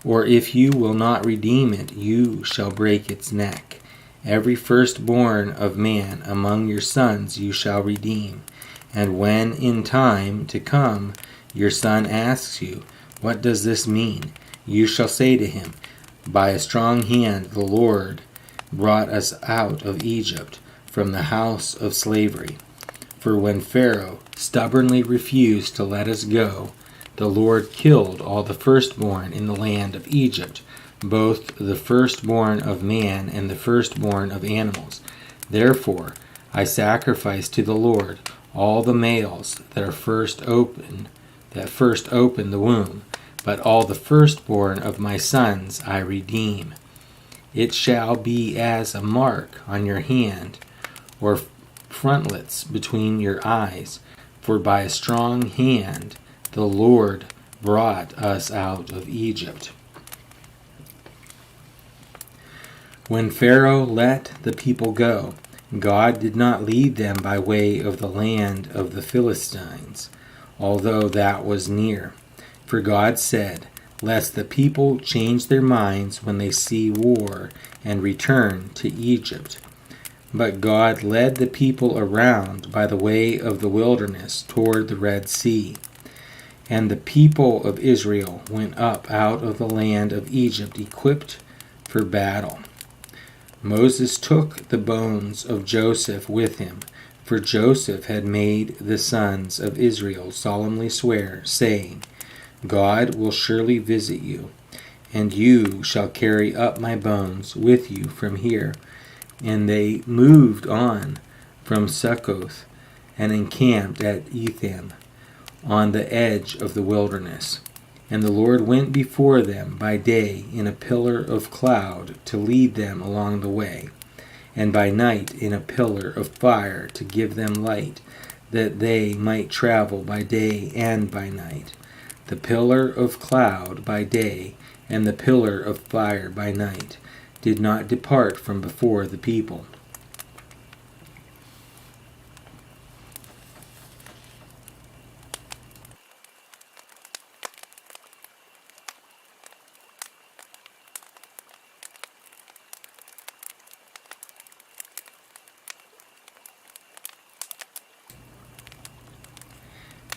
Or if you will not redeem it, you shall break its neck. Every firstborn of man among your sons you shall redeem. And when in time to come your son asks you, "What does this mean?" you shall say to him, "By a strong hand the Lord brought us out of Egypt, from the house of slavery. For when Pharaoh stubbornly refused to let us go, the Lord killed all the firstborn in the land of Egypt, both the firstborn of man and the firstborn of animals. Therefore I sacrifice to the Lord all the males that first open the womb, but all the firstborn of my sons I redeem. It shall be as a mark on your hand, or frontlets between your eyes, for by a strong hand the Lord brought us out of Egypt." When Pharaoh let the people go, God did not lead them by way of the land of the Philistines, although that was near. For God said, "Lest the people change their minds when they see war and return to Egypt." But God led the people around by the way of the wilderness toward the Red Sea. And the people of Israel went up out of the land of Egypt equipped for battle. Moses took the bones of Joseph with him, for Joseph had made the sons of Israel solemnly swear, saying, "God will surely visit you, and you shall carry up my bones with you from here." And they moved on from Succoth and encamped at Etham, on the edge of the wilderness. And the Lord went before them by day in a pillar of cloud to lead them along the way, and by night in a pillar of fire to give them light, that they might travel by day and by night. The pillar of cloud by day and the pillar of fire by night did not depart from before the people.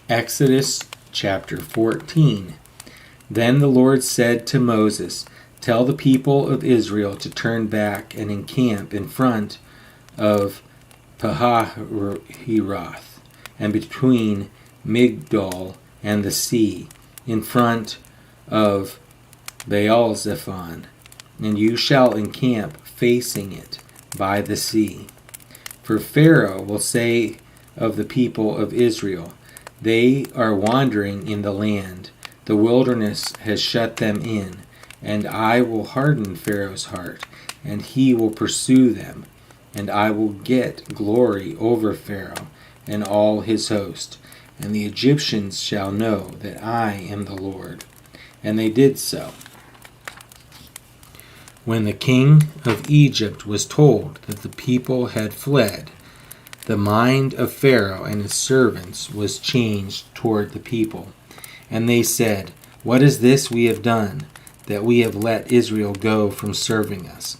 Exodus chapter 14. Then the Lord said to Moses, "Tell the people of Israel to turn back and encamp in front of Pihahiroth, and between Migdol and the sea, in front of Baal-zephon, and you shall encamp facing it by the sea. For Pharaoh will say of the people of Israel, 'They are wandering in the land. The wilderness has shut them in.' And I will harden Pharaoh's heart, and he will pursue them. And I will get glory over Pharaoh and all his host. And the Egyptians shall know that I am the Lord." And they did so. When the king of Egypt was told that the people had fled, the mind of Pharaoh and his servants was changed toward the people. And they said, "What is this we have done, that we have let Israel go from serving us?"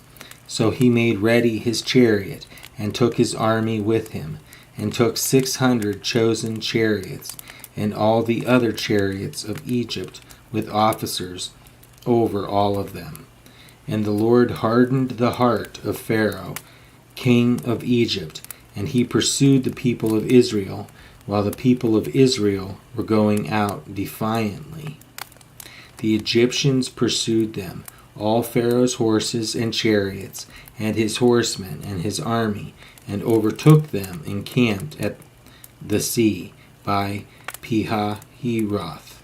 So he made ready his chariot, and took his army with him, and took 600 chosen chariots, and all the other chariots of Egypt, with officers over all of them. And the Lord hardened the heart of Pharaoh, king of Egypt, and he pursued the people of Israel, while the people of Israel were going out defiantly. The Egyptians pursued them, all Pharaoh's horses and chariots, and his horsemen and his army, and overtook them encamped at the sea by Pihahiroth,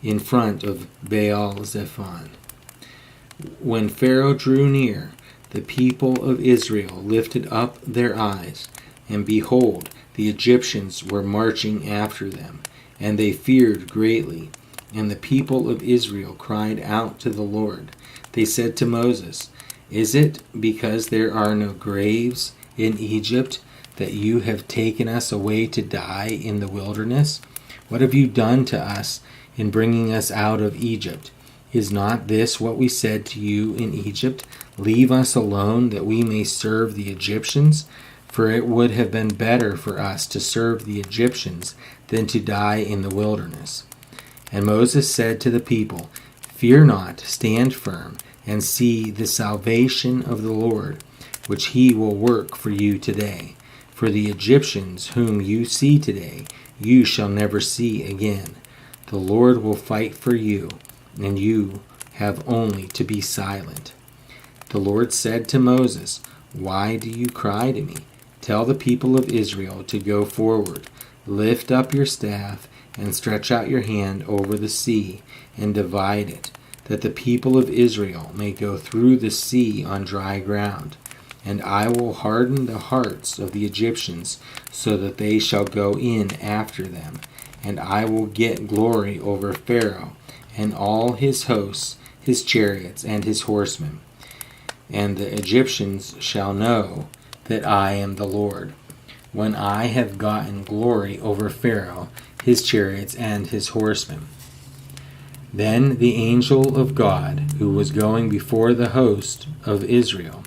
in front of Baal-zephon. When Pharaoh drew near, the people of Israel lifted up their eyes, and behold, the Egyptians were marching after them, and they feared greatly. And the people of Israel cried out to the Lord. They said to Moses, "Is it because there are no graves in Egypt that you have taken us away to die in the wilderness? What have you done to us in bringing us out of Egypt? Is not this what we said to you in Egypt? Leave us alone that we may serve the Egyptians? For it would have been better for us to serve the Egyptians than to die in the wilderness." And Moses said to the people, "Fear not, stand firm, and see the salvation of the Lord, which he will work for you today. For the Egyptians whom you see today, you shall never see again. The Lord will fight for you, and you have only to be silent." The Lord said to Moses, "Why do you cry to me? Tell the people of Israel to go forward. Lift up your staff and stretch out your hand over the sea and divide it, that the people of Israel may go through the sea on dry ground. And I will harden the hearts of the Egyptians so that they shall go in after them. And I will get glory over Pharaoh and all his hosts, his chariots, and his horsemen. And the Egyptians shall know that I am the Lord, when I have gotten glory over Pharaoh, his chariots, and his horsemen." Then the angel of God, who was going before the host of Israel,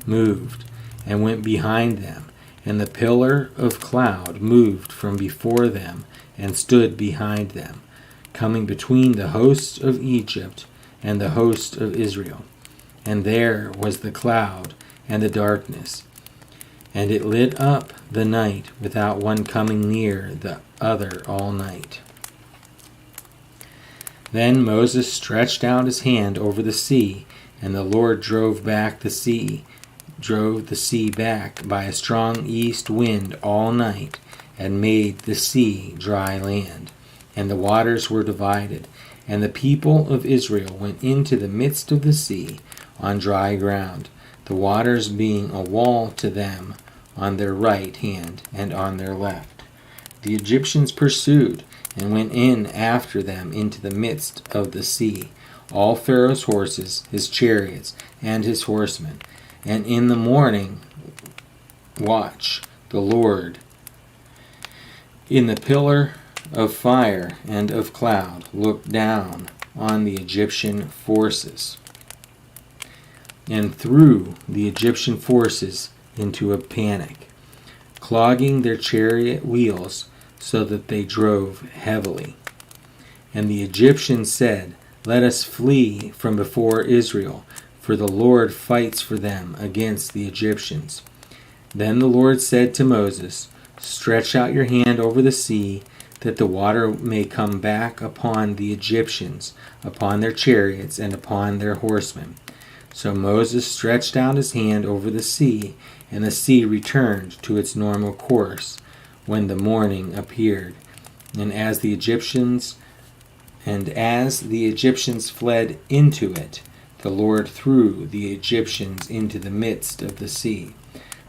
moved and went behind them, and the pillar of cloud moved from before them and stood behind them, coming between the hosts of Egypt and the host of Israel. And there was the cloud and the darkness, and it lit up the night without one coming near the other all night. Then Moses stretched out his hand over the sea, and the Lord drove the sea back by a strong east wind all night, and made the sea dry land. And the waters were divided, and the people of Israel went into the midst of the sea on dry ground, the waters being a wall to them on their right hand and on their left. The Egyptians pursued and went in after them into the midst of the sea, all Pharaoh's horses, his chariots, and his horsemen. And in the morning watch the Lord in the pillar of fire and of cloud looked down on the Egyptian forces and threw the Egyptian forces into a panic, clogging their chariot wheels so that they drove heavily. And the Egyptians said, "Let us flee from before Israel, for the Lord fights for them against the Egyptians." Then the Lord said to Moses, "Stretch out your hand over the sea, that the water may come back upon the Egyptians, upon their chariots, and upon their horsemen." So Moses stretched out his hand over the sea, and the sea returned to its normal course when the morning appeared. And as the Egyptians fled into it, the Lord threw the Egyptians into the midst of the sea.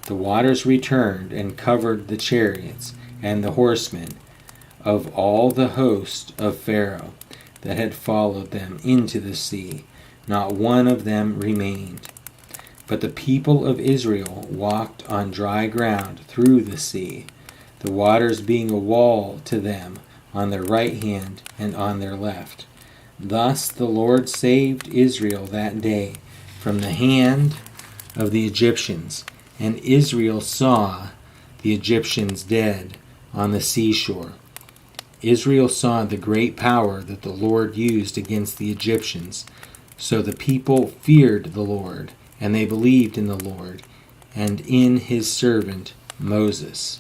The waters returned and covered the chariots and the horsemen of all the host of Pharaoh that had followed them into the sea. Not one of them remained. But the people of Israel walked on dry ground through the sea, the waters being a wall to them on their right hand and on their left. Thus the Lord saved Israel that day from the hand of the Egyptians, and Israel saw the Egyptians dead on the seashore. Israel saw the great power that the Lord used against the Egyptians. So the people feared the Lord, and they believed in the Lord and in his servant Moses.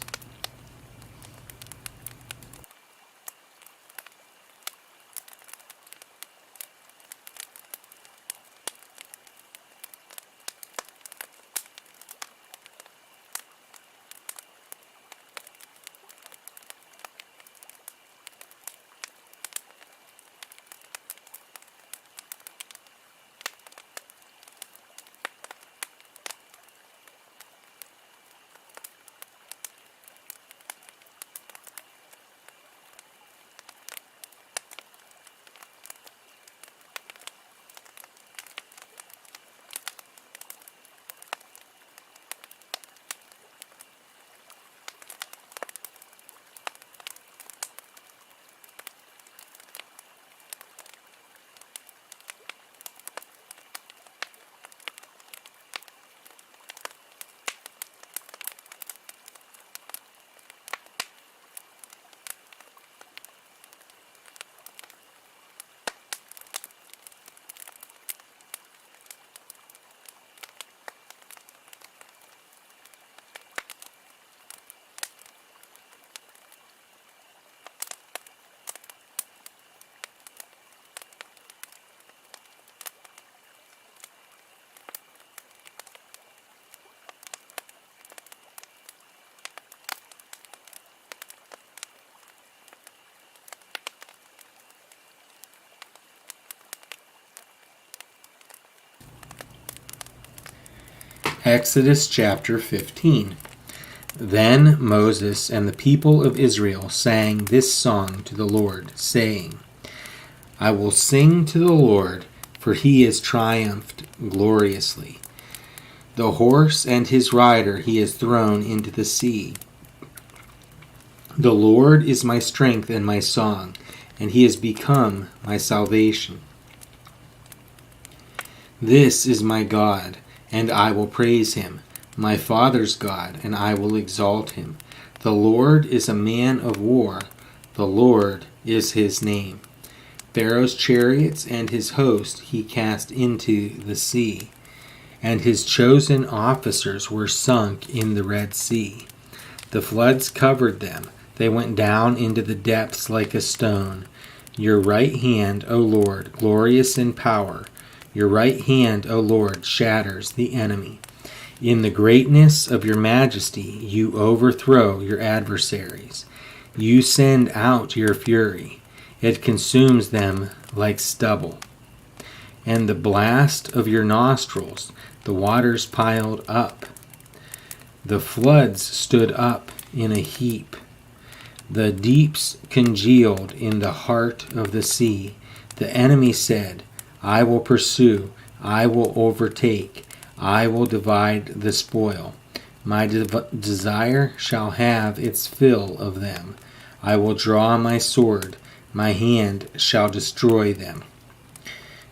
Exodus chapter 15. Then Moses and the people of Israel sang this song to the Lord, saying, I will sing to the Lord, for he has triumphed gloriously. The horse and his rider he has thrown into the sea. The Lord is my strength and my song, and he has become my salvation. This is my God, and I will praise him, my father's God, and I will exalt him. The Lord is a man of war. The Lord is his name. Pharaoh's chariots and his host he cast into the sea, and his chosen officers were sunk in the Red Sea. The floods covered them. They went down into the depths like a stone. Your right hand, O Lord, glorious in power. Your right hand, O Lord, shatters the enemy. In the greatness of your majesty, you overthrow your adversaries. You send out your fury. It consumes them like stubble. And the blast of your nostrils, the waters piled up. The floods stood up in a heap. The deeps congealed in the heart of the sea. The enemy said, I will pursue, I will overtake, I will divide the spoil. My desire shall have its fill of them. I will draw my sword, my hand shall destroy them.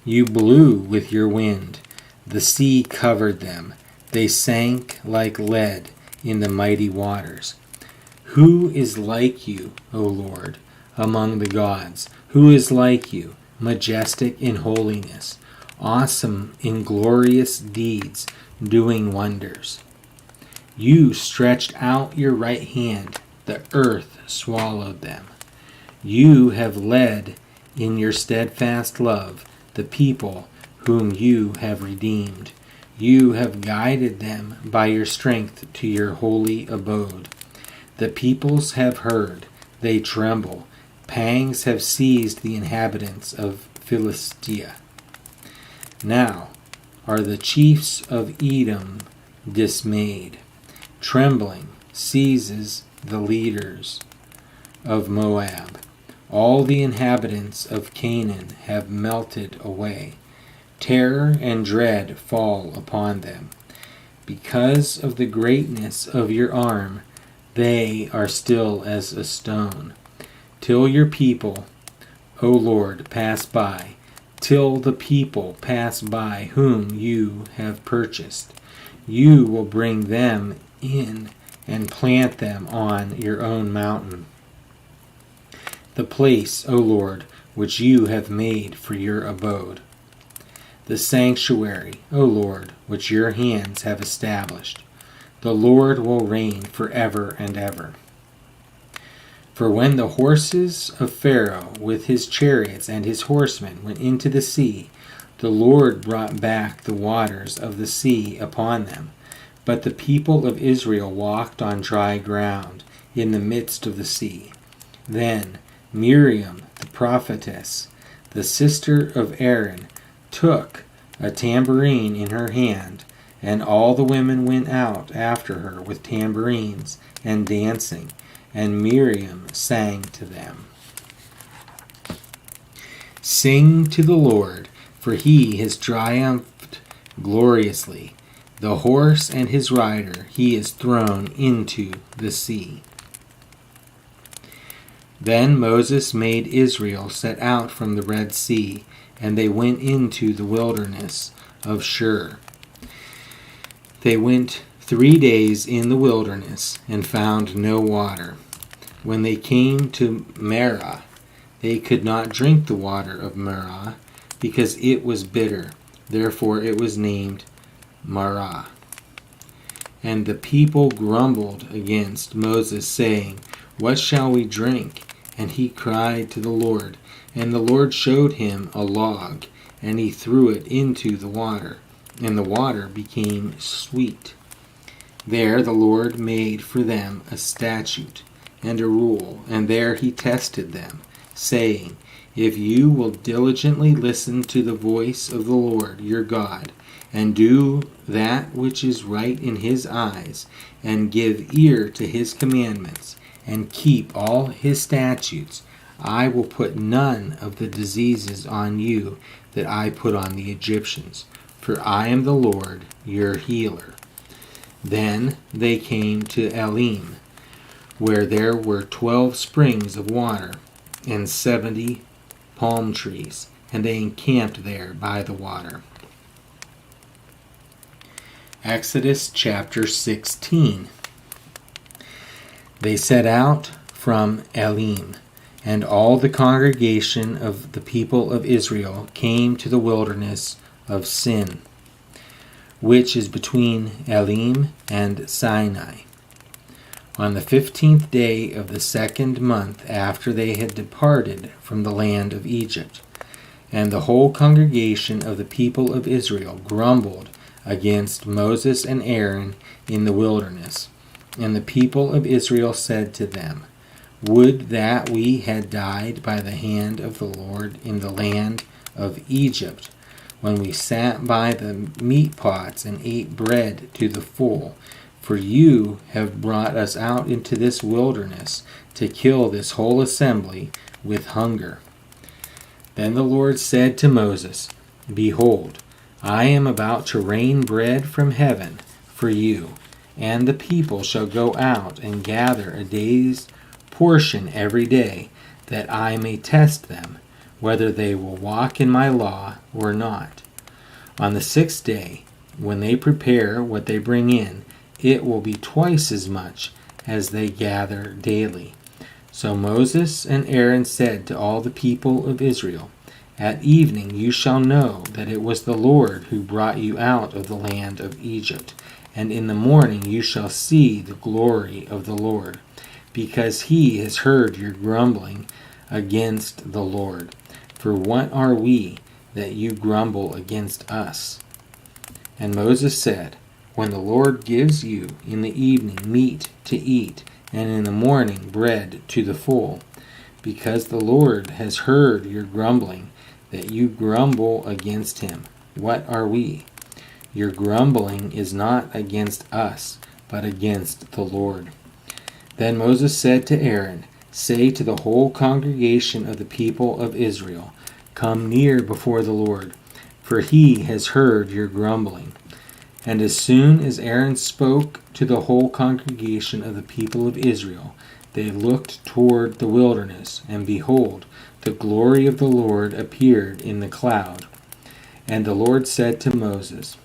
You blew with your wind, the sea covered them. They sank like lead in the mighty waters. Who is like you, O Lord, among the gods? Who is like you? Majestic in holiness, awesome in glorious deeds, doing wonders. You stretched out your right hand, the earth swallowed them. You have led in your steadfast love the people whom you have redeemed. You have guided them by your strength to your holy abode. The peoples have heard, they tremble. Pangs have seized the inhabitants of Philistia. Now are the chiefs of Edom dismayed. Trembling seizes the leaders of Moab. All the inhabitants of Canaan have melted away. Terror and dread fall upon them. Because of the greatness of your arm, they are still as a stone. Till your people, O Lord, pass by, till the people pass by whom you have purchased. You will bring them in and plant them on your own mountain. The place, O Lord, which you have made for your abode. The sanctuary, O Lord, which your hands have established. The Lord will reign forever and ever. For when the horses of Pharaoh with his chariots and his horsemen went into the sea, the Lord brought back the waters of the sea upon them. But the people of Israel walked on dry ground in the midst of the sea. Then Miriam, the prophetess, the sister of Aaron, took a tambourine in her hand, and all the women went out after her with tambourines and dancing. And Miriam sang to them. Sing to the Lord, for he has triumphed gloriously. The horse and his rider he has thrown into the sea. Then Moses made Israel set out from the Red Sea, and they went into the wilderness of Shur. They went 3 days in the wilderness and found no water. When they came to Marah, they could not drink the water of Marah, because it was bitter. Therefore it was named Marah. And the people grumbled against Moses, saying, What shall we drink? And he cried to the Lord. And the Lord showed him a log, and he threw it into the water, and the water became sweet. There the Lord made for them a statute and a rule, and there he tested them, saying, If you will diligently listen to the voice of the Lord your God, and do that which is right in his eyes, and give ear to his commandments, and keep all his statutes, I will put none of the diseases on you that I put on the Egyptians, for I am the Lord your healer. Then they came to Elim, where there were 12 springs of water, and 70 palm trees, and they encamped there by the water. Exodus chapter 16. They set out from Elim, and all the congregation of the people of Israel came to the wilderness of Sin, which is between Elim and Sinai, on the 15th day of the 2nd month after they had departed from the land of Egypt. And the whole congregation of the people of Israel grumbled against Moses and Aaron in the wilderness. And the people of Israel said to them, Would that we had died by the hand of the Lord in the land of Egypt, when we sat by the meat pots and ate bread to the full. For you have brought us out into this wilderness to kill this whole assembly with hunger. Then the Lord said to Moses, Behold, I am about to rain bread from heaven for you, and the people shall go out and gather a day's portion every day, that I may test them, whether they will walk in my law or not. On the 6th day, when they prepare what they bring in, it will be twice as much as they gather daily. So Moses and Aaron said to all the people of Israel, At evening you shall know that it was the Lord who brought you out of the land of Egypt, and in the morning you shall see the glory of the Lord, because he has heard your grumbling against the Lord. For what are we that you grumble against us? And Moses said, When the Lord gives you in the evening meat to eat, and in the morning bread to the full, because the Lord has heard your grumbling, that you grumble against him, what are we? Your grumbling is not against us, but against the Lord. Then Moses said to Aaron, Say to the whole congregation of the people of Israel, Come near before the Lord, for he has heard your grumbling. And as soon as Aaron spoke to the whole congregation of the people of Israel, they looked toward the wilderness, and behold, the glory of the Lord appeared in the cloud. And the Lord said to Moses,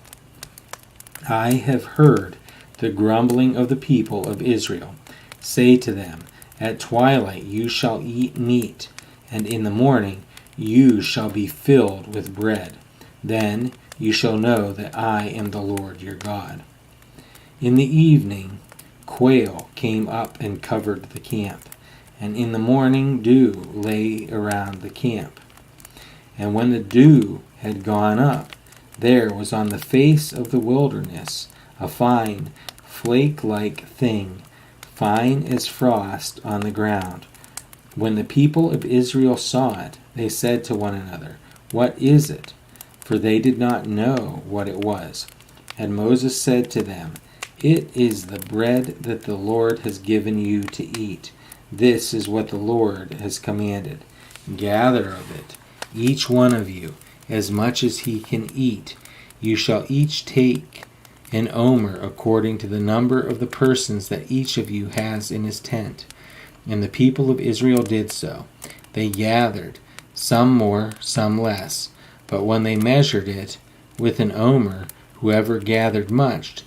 I have heard the grumbling of the people of Israel. Say to them, At twilight you shall eat meat, and in the morning you shall be filled with bread. Then you shall know that I am the Lord your God. In the evening quail came up and covered the camp, and in the morning dew lay around the camp. And when the dew had gone up, there was on the face of the wilderness a fine, flake-like thing, fine as frost on the ground. When the people of Israel saw it, they said to one another, What is it? For they did not know what it was. And Moses said to them, It is the bread that the Lord has given you to eat. This is what the Lord has commanded. Gather of it, each one of you, as much as he can eat. You shall each take an omer according to the number of the persons that each of you has in his tent. And the people of Israel did so. They gathered, some more, some less. But when they measured it with an omer, whoever gathered much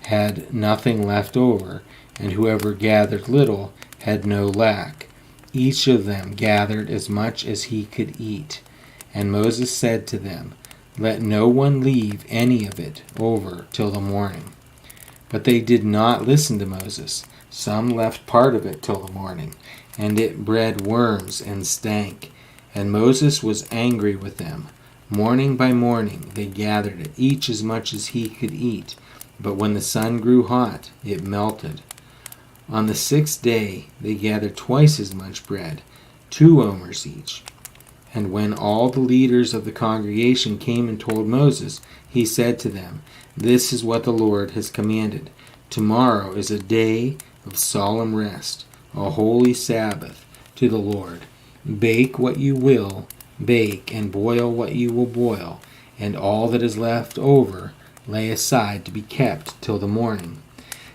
had nothing left over, and whoever gathered little had no lack. Each of them gathered as much as he could eat. And Moses said to them, Let no one leave any of it over till the morning. But they did not listen to Moses. Some left part of it till the morning, and it bred worms and stank. And Moses was angry with them. Morning by morning they gathered it, each as much as he could eat. But when the sun grew hot, it melted. On the 6th day they gathered twice as much bread, 2 omers each. And when all the leaders of the congregation came and told Moses, he said to them, "This is what the Lord has commanded. Tomorrow is a day of solemn rest, a holy Sabbath to the Lord. Bake what you will bake, and boil what you will boil, and all that is left over lay aside to be kept till the morning."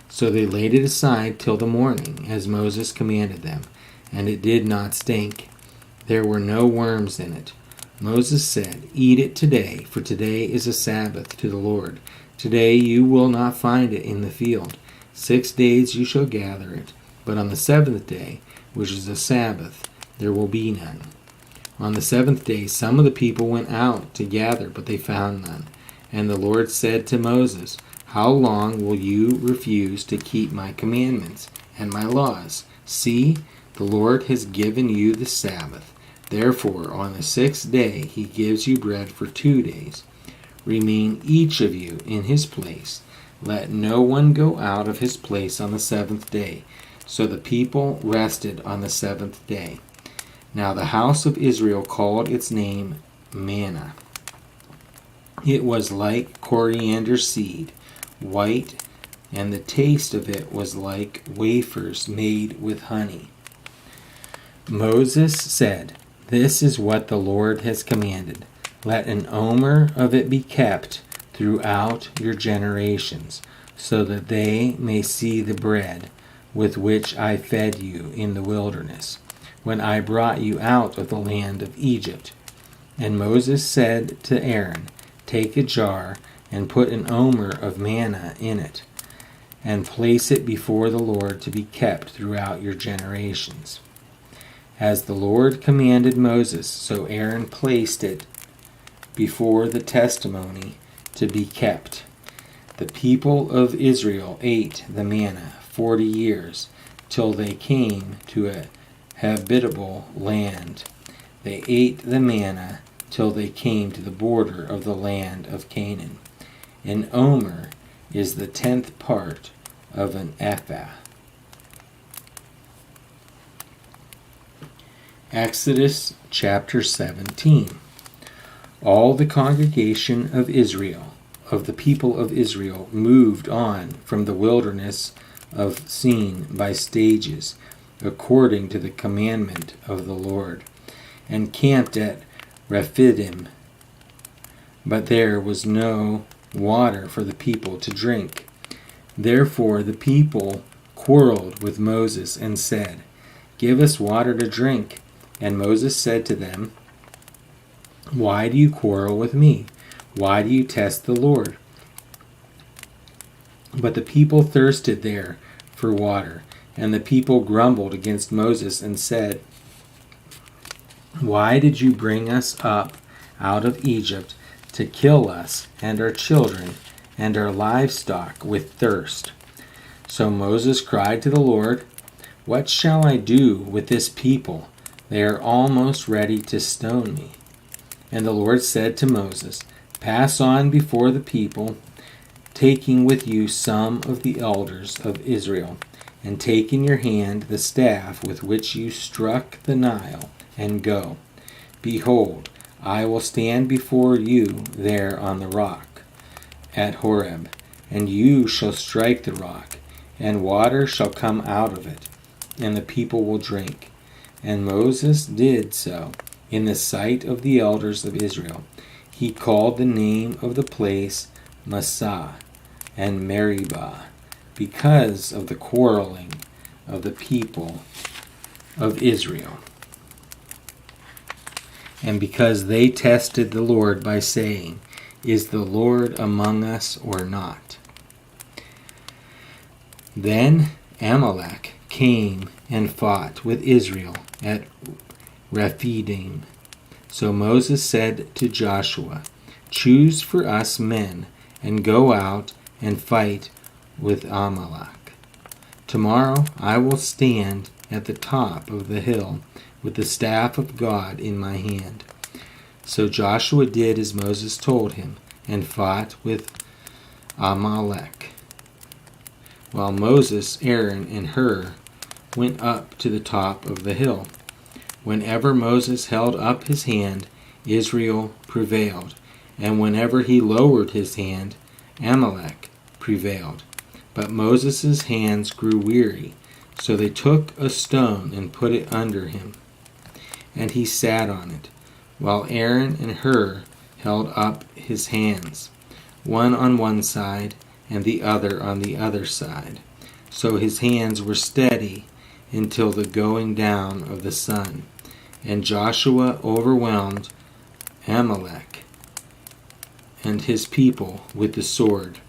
So they laid it aside till the morning, as Moses commanded them, and it did not stink. There were no worms in it. Moses said, "Eat it today, for today is a Sabbath to the Lord. Today you will not find it in the field. 6 days you shall gather it, but on the seventh day, which is a Sabbath, there will be none." On the seventh day some of the people went out to gather, but they found none. And the Lord said to Moses, "How long will you refuse to keep my commandments and my laws? See, the Lord has given you the Sabbath. Therefore, on the 6th day he gives you bread for 2 days. Remain each of you in his place. Let no one go out of his place on the 7th day." So the people rested on the 7th day. Now the house of Israel called its name manna. It was like coriander seed, white, and the taste of it was like wafers made with honey. Moses said, "This is what the Lord has commanded. Let an omer of it be kept throughout your generations, so that they may see the bread with which I fed you in the wilderness, when I brought you out of the land of Egypt." And Moses said to Aaron, "Take a jar and put an omer of manna in it, and place it before the Lord to be kept throughout your generations." As the Lord commanded Moses, so Aaron placed it before the testimony to be kept. The people of Israel ate the manna 40 years, till they came to a habitable land. They ate the manna till they came to the border of the land of Canaan. An omer is the 10th part of an ephah. Exodus chapter 17. All the congregation of Israel, of the people of Israel, moved on from the wilderness of Sin by stages, according to the commandment of the Lord, and camped at Rephidim. But there was no water for the people to drink. Therefore the people quarreled with Moses and said, "Give us water to drink." And Moses said to them, "Why do you quarrel with me? Why do you test the Lord?" But the people thirsted there for water, and the people grumbled against Moses and said, "Why did you bring us up out of Egypt to kill us and our children and our livestock with thirst?" So Moses cried to the Lord, "What shall I do with this people? They are almost ready to stone me." And the Lord said to Moses, "Pass on before the people, taking with you some of the elders of Israel, and take in your hand the staff with which you struck the Nile, and go. Behold, I will stand before you there on the rock at Horeb, and you shall strike the rock, and water shall come out of it, and the people will drink." And Moses did so in the sight of the elders of Israel. He called the name of the place Massah and Meribah, because of the quarreling of the people of Israel, and because they tested the Lord by saying, "Is the Lord among us or not?" Then Amalek came and fought with Israel at Rephidim. So Moses said to Joshua, "Choose for us men, and go out and fight with Amalek. Tomorrow I will stand at the top of the hill with the staff of God in my hand." So Joshua did as Moses told him, and fought with Amalek, while Moses, Aaron, and Hur went up to the top of the hill. Whenever Moses held up his hand, Israel prevailed, and whenever he lowered his hand, Amalek prevailed. But Moses' hands grew weary, so they took a stone and put it under him, and he sat on it, while Aaron and Hur held up his hands, one on one side and the other on the other side. So his hands were steady until the going down of the sun. And Joshua overwhelmed Amalek and his people with the sword.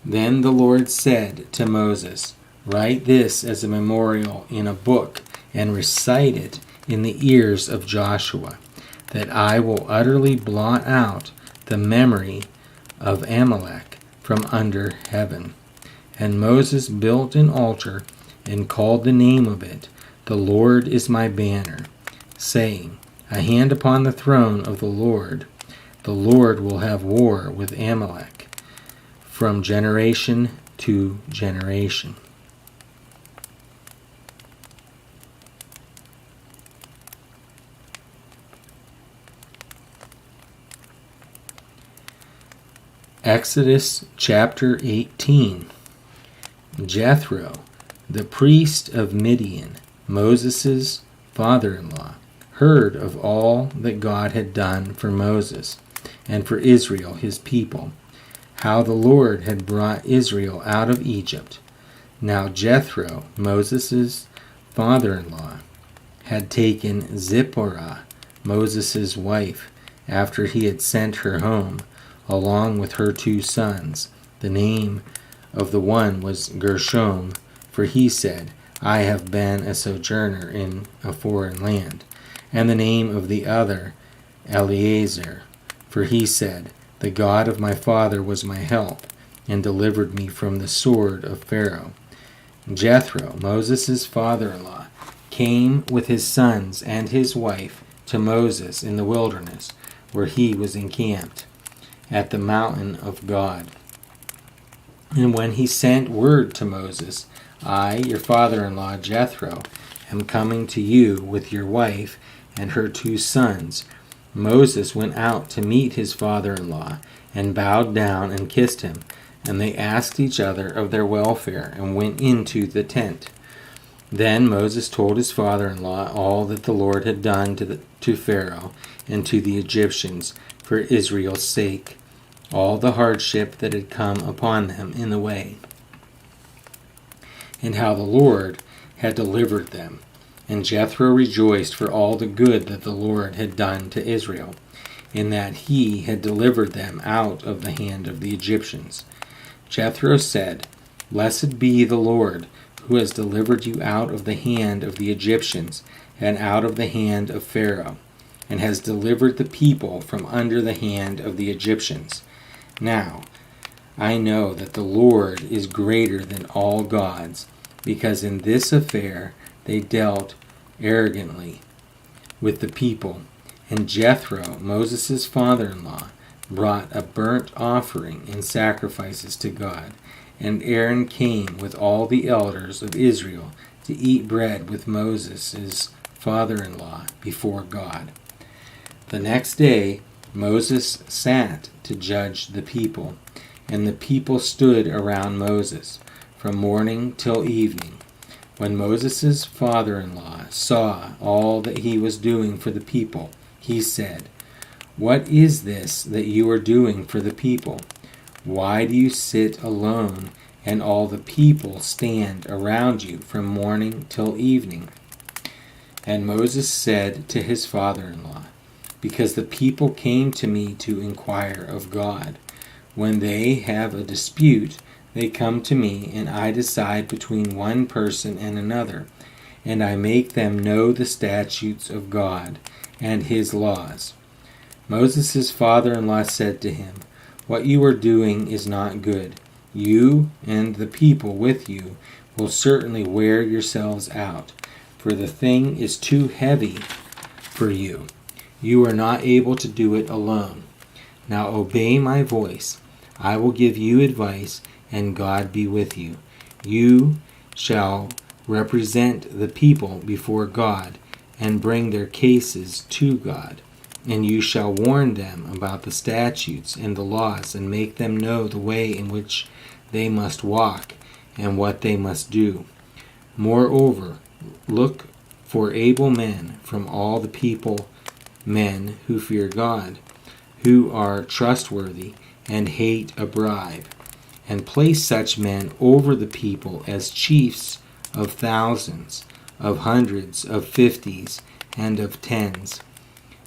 Then the Lord said to Moses, "Write this as a memorial in a book and recite it in the ears of Joshua, that I will utterly blot out the memory of Amalek from under heaven." And Moses built an altar and called the name of it, "The Lord is my banner," saying, "A hand upon the throne of the Lord will have war with Amalek from generation to generation." Exodus chapter 18. Jethro, the priest of Midian, Moses' father-in-law, heard of all that God had done for Moses and for Israel his people, how the Lord had brought Israel out of Egypt. Now Jethro, Moses' father-in-law, had taken Zipporah, Moses' wife, after he had sent her home, along with her 2 sons. The name of the one was Gershom, for he said, "I have been a sojourner in a foreign land." And the name of the other, Eleazar, for he said, "The God of my father was my help, and delivered me from the sword of Pharaoh." Jethro, Moses' father-in-law, came with his sons and his wife to Moses in the wilderness, where he was encamped at the mountain of God. And when he sent word to Moses, "I, your father-in-law Jethro, am coming to you with your wife and her 2 sons," Moses went out to meet his father-in-law and bowed down and kissed him. And they asked each other of their welfare and went into the tent. Then Moses told his father-in-law all that the Lord had done to Pharaoh and to the Egyptians for Israel's sake, all the hardship that had come upon them in the way, and how the Lord had delivered them. And Jethro rejoiced for all the good that the Lord had done to Israel, in that he had delivered them out of the hand of the Egyptians. Jethro said, "Blessed be the Lord, who has delivered you out of the hand of the Egyptians and out of the hand of Pharaoh, and has delivered the people from under the hand of the Egyptians. Now, I know that the Lord is greater than all gods, because in this affair they dealt arrogantly with the people." And Jethro, Moses' father-in-law, brought a burnt offering and sacrifices to God. And Aaron came with all the elders of Israel to eat bread with Moses' father-in-law before God. The next day Moses sat to judge the people, and the people stood around Moses from morning till evening. When Moses' father-in-law saw all that he was doing for the people, he said, "What is this that you are doing for the people? Why do you sit alone, and all the people stand around you from morning till evening?" And Moses said to his father-in-law, "Because the people came to me to inquire of God. When they have a dispute, they come to me, and I decide between one person and another, and I make them know the statutes of God and his laws." Moses' father-in-law said to him, "What you are doing is not good. You and the people with you will certainly wear yourselves out, for the thing is too heavy for you. You are not able to do it alone. Now obey my voice. I will give you advice, and God be with you. You shall represent the people before God, and bring their cases to God. And you shall warn them about the statutes and the laws, and make them know the way in which they must walk, and what they must do. Moreover, look for able men from all the people, men who fear God, who are trustworthy and hate a bribe, and place such men over the people as chiefs of thousands, of hundreds, of fifties, and of tens.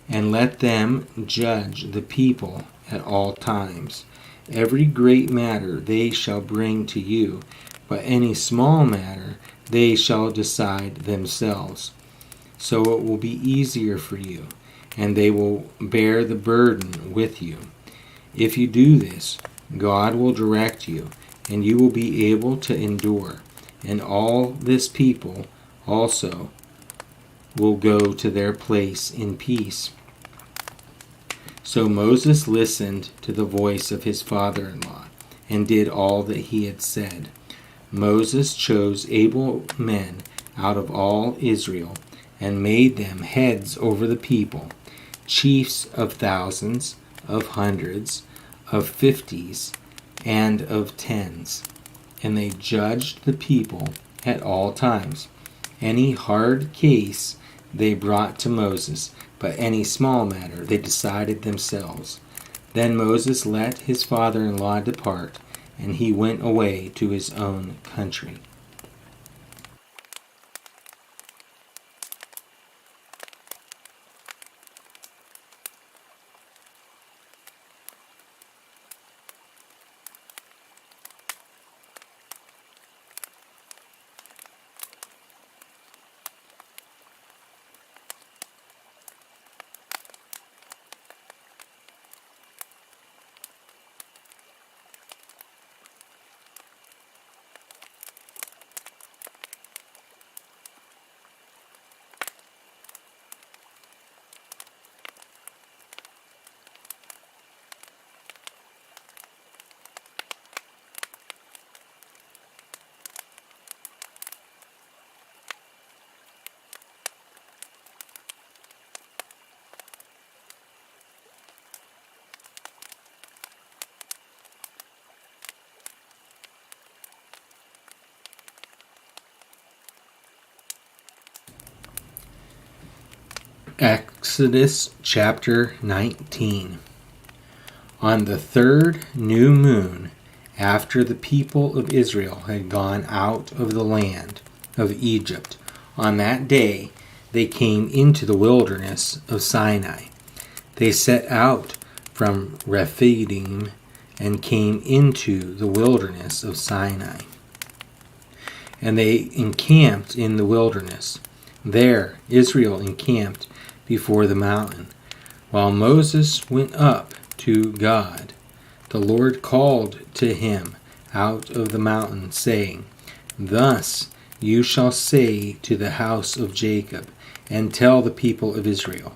And let them judge the people at all times. Every great matter they shall bring to you, but any small matter they shall decide themselves. So it will be easier for you, and they will bear the burden with you. If you do this, God will direct you, and you will be able to endure. And all this people also will go to their place in peace. So Moses listened to the voice of his father-in-law, and did all that he had said. Moses chose able men out of all Israel, and made them heads over the people, chiefs of thousands, of hundreds, of fifties, and of tens. And they judged the people at all times. Any hard case they brought to Moses, but any small matter they decided themselves. Then Moses let his father-in-law depart, and he went away to his own country. Exodus chapter 19. On the third new moon, after the people of Israel had gone out of the land of Egypt, on that day they came into the wilderness of Sinai. They set out from Rephidim and came into the wilderness of Sinai. And they encamped in the wilderness. There Israel encamped before the mountain, while Moses went up to God. The Lord called to him out of the mountain, saying, Thus you shall say to the house of Jacob, and tell the people of Israel,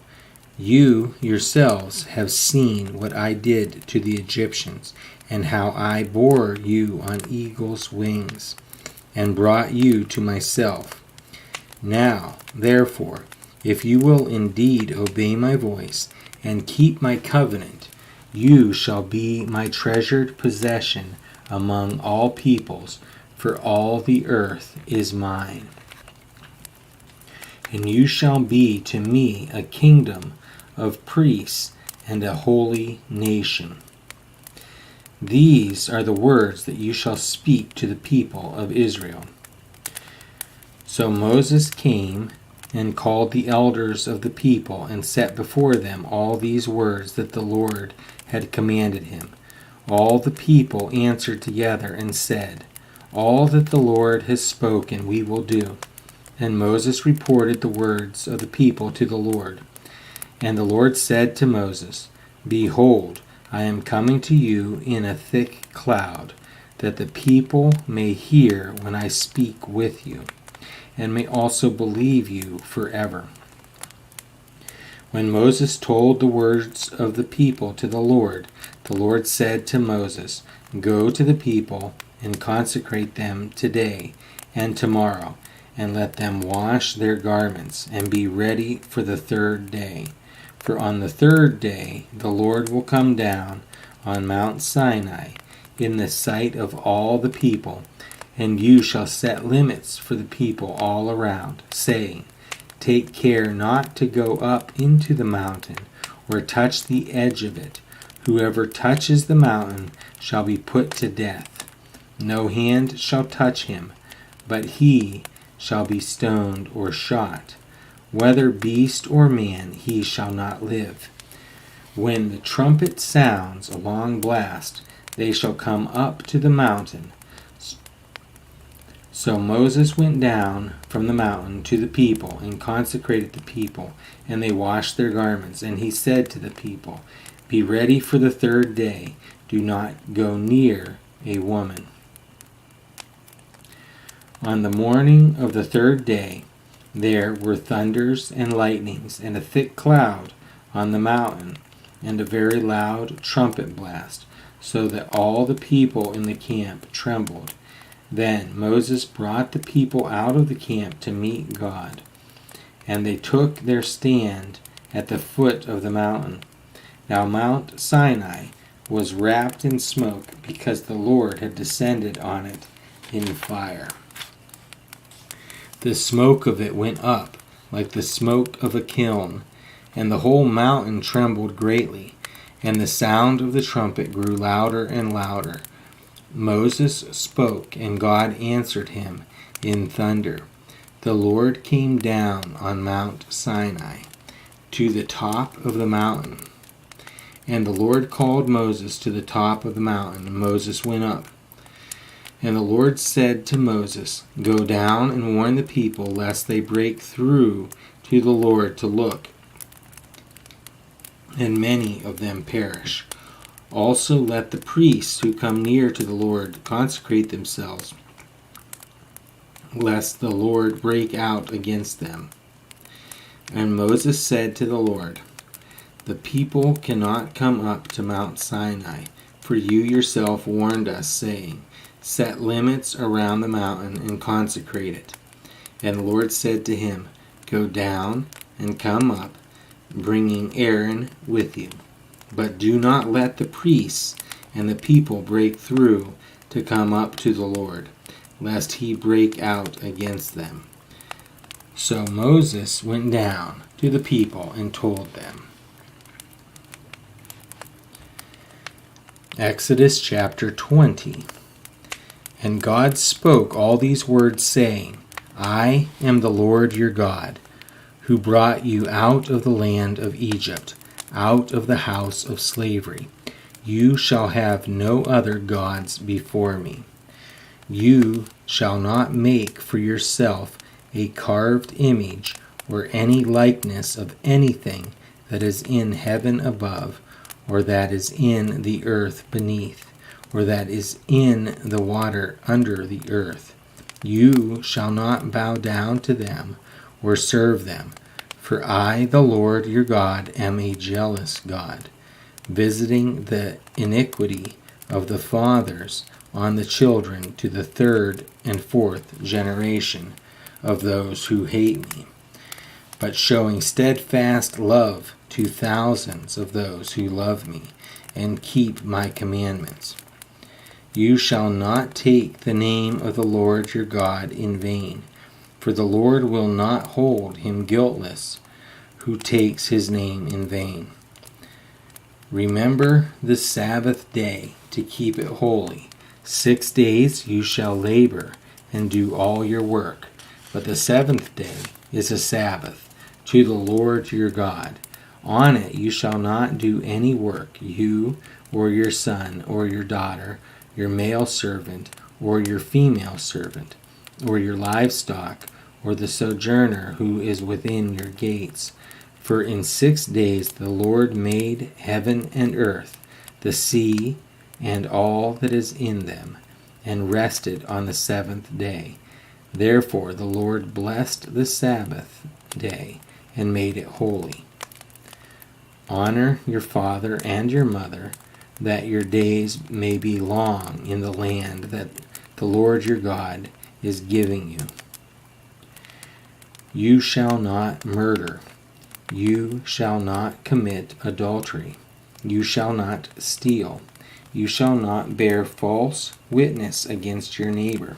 You yourselves have seen what I did to the Egyptians, and how I bore you on eagle's wings, and brought you to myself. Now, therefore, if you will indeed obey my voice, and keep my covenant, you shall be my treasured possession among all peoples, for all the earth is mine. And you shall be to me a kingdom of priests and a holy nation. These are the words that you shall speak to the people of Israel. So Moses came and called the elders of the people, and set before them all these words that the Lord had commanded him. All the people answered together and said, All that the Lord has spoken we will do. And Moses reported the words of the people to the Lord. And the Lord said to Moses, Behold, I am coming to you in a thick cloud, that the people may hear when I speak with you, and may also believe you forever. When Moses told the words of the people to the Lord said to Moses, Go to the people and consecrate them today and tomorrow, and let them wash their garments, and be ready for the third day. For on the third day the Lord will come down on Mount Sinai in the sight of all the people, and you shall set limits for the people all around, saying, Take care not to go up into the mountain, or touch the edge of it. Whoever touches the mountain shall be put to death. No hand shall touch him, but he shall be stoned or shot. Whether beast or man, he shall not live. When the trumpet sounds a long blast, they shall come up to the mountain. So Moses went down from the mountain to the people and consecrated the people, and they washed their garments. And he said to the people, Be ready for the third day. Do not go near a woman. On the morning of the third day, there were thunders and lightnings, and a thick cloud on the mountain, and a very loud trumpet blast, so that all the people in the camp trembled. Then Moses brought the people out of the camp to meet God, and they took their stand at the foot of the mountain. Now Mount Sinai was wrapped in smoke, because the Lord had descended on it in fire. The smoke of it went up like the smoke of a kiln, and the whole mountain trembled greatly, and the sound of the trumpet grew louder and louder. Moses spoke, and God answered him in thunder. The Lord came down on Mount Sinai to the top of the mountain. And the Lord called Moses to the top of the mountain, and Moses went up. And the Lord said to Moses, Go down and warn the people, lest they break through to the Lord to look, and many of them perish. Also let the priests who come near to the Lord consecrate themselves, lest the Lord break out against them. And Moses said to the Lord, The people cannot come up to Mount Sinai, for you yourself warned us, saying, Set limits around the mountain and consecrate it. And the Lord said to him, Go down and come up, bringing Aaron with you. But do not let the priests and the people break through to come up to the Lord, lest he break out against them. So Moses went down to the people and told them. Exodus chapter 20. And God spoke all these words, saying, I am the Lord your God, who brought you out of the land of Egypt, out of the house of slavery. You shall have no other gods before me. You shall not make for yourself a carved image or any likeness of anything that is in heaven above, or that is in the earth beneath, or that is in the water under the earth. You shall not bow down to them or serve them, for I, the Lord your God, am a jealous God, visiting the iniquity of the fathers on the children to the third and fourth generation of those who hate me, but showing steadfast love to thousands of those who love me and keep my commandments. You shall not take the name of the Lord your God in vain, for the Lord will not hold him guiltless who takes his name in vain. Remember the Sabbath day to keep it holy. 6 days you shall labor and do all your work, but the seventh day is a Sabbath to the Lord your God. On it you shall not do any work, you or your son or your daughter, your male servant or your female servant, or your livestock, or the sojourner who is within your gates. For in 6 days the Lord made heaven and earth, the sea, and all that is in them, and rested on the seventh day. Therefore the Lord blessed the Sabbath day and made it holy. Honor your father and your mother, that your days may be long in the land that the Lord your God is giving you. You shall not murder. You shall not commit adultery. You shall not steal. You shall not bear false witness against your neighbor.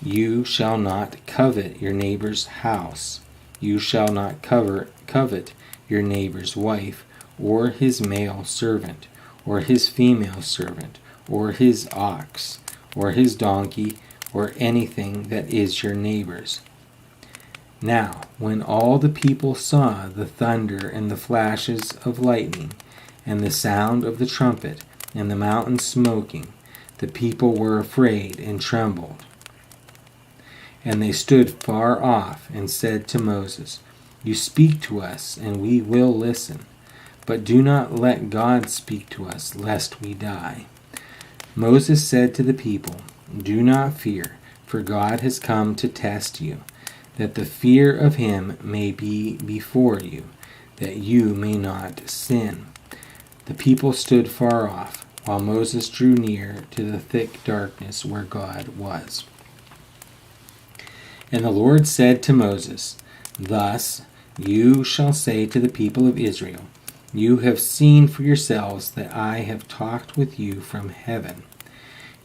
You shall not covet your neighbor's house. You shall not covet your neighbor's wife, or his male servant, or his female servant, or his ox, or his donkey, or anything that is your neighbor's. Now, when all the people saw the thunder and the flashes of lightning, and the sound of the trumpet, and the mountain smoking, the people were afraid and trembled. And they stood far off and said to Moses, You speak to us, and we will listen. But do not let God speak to us, lest we die. Moses said to the people, Do not fear, for God has come to test you, that the fear of him may be before you, that you may not sin. The people stood far off, while Moses drew near to the thick darkness where God was. And the Lord said to Moses, Thus you shall say to the people of Israel, You have seen for yourselves that I have talked with you from heaven.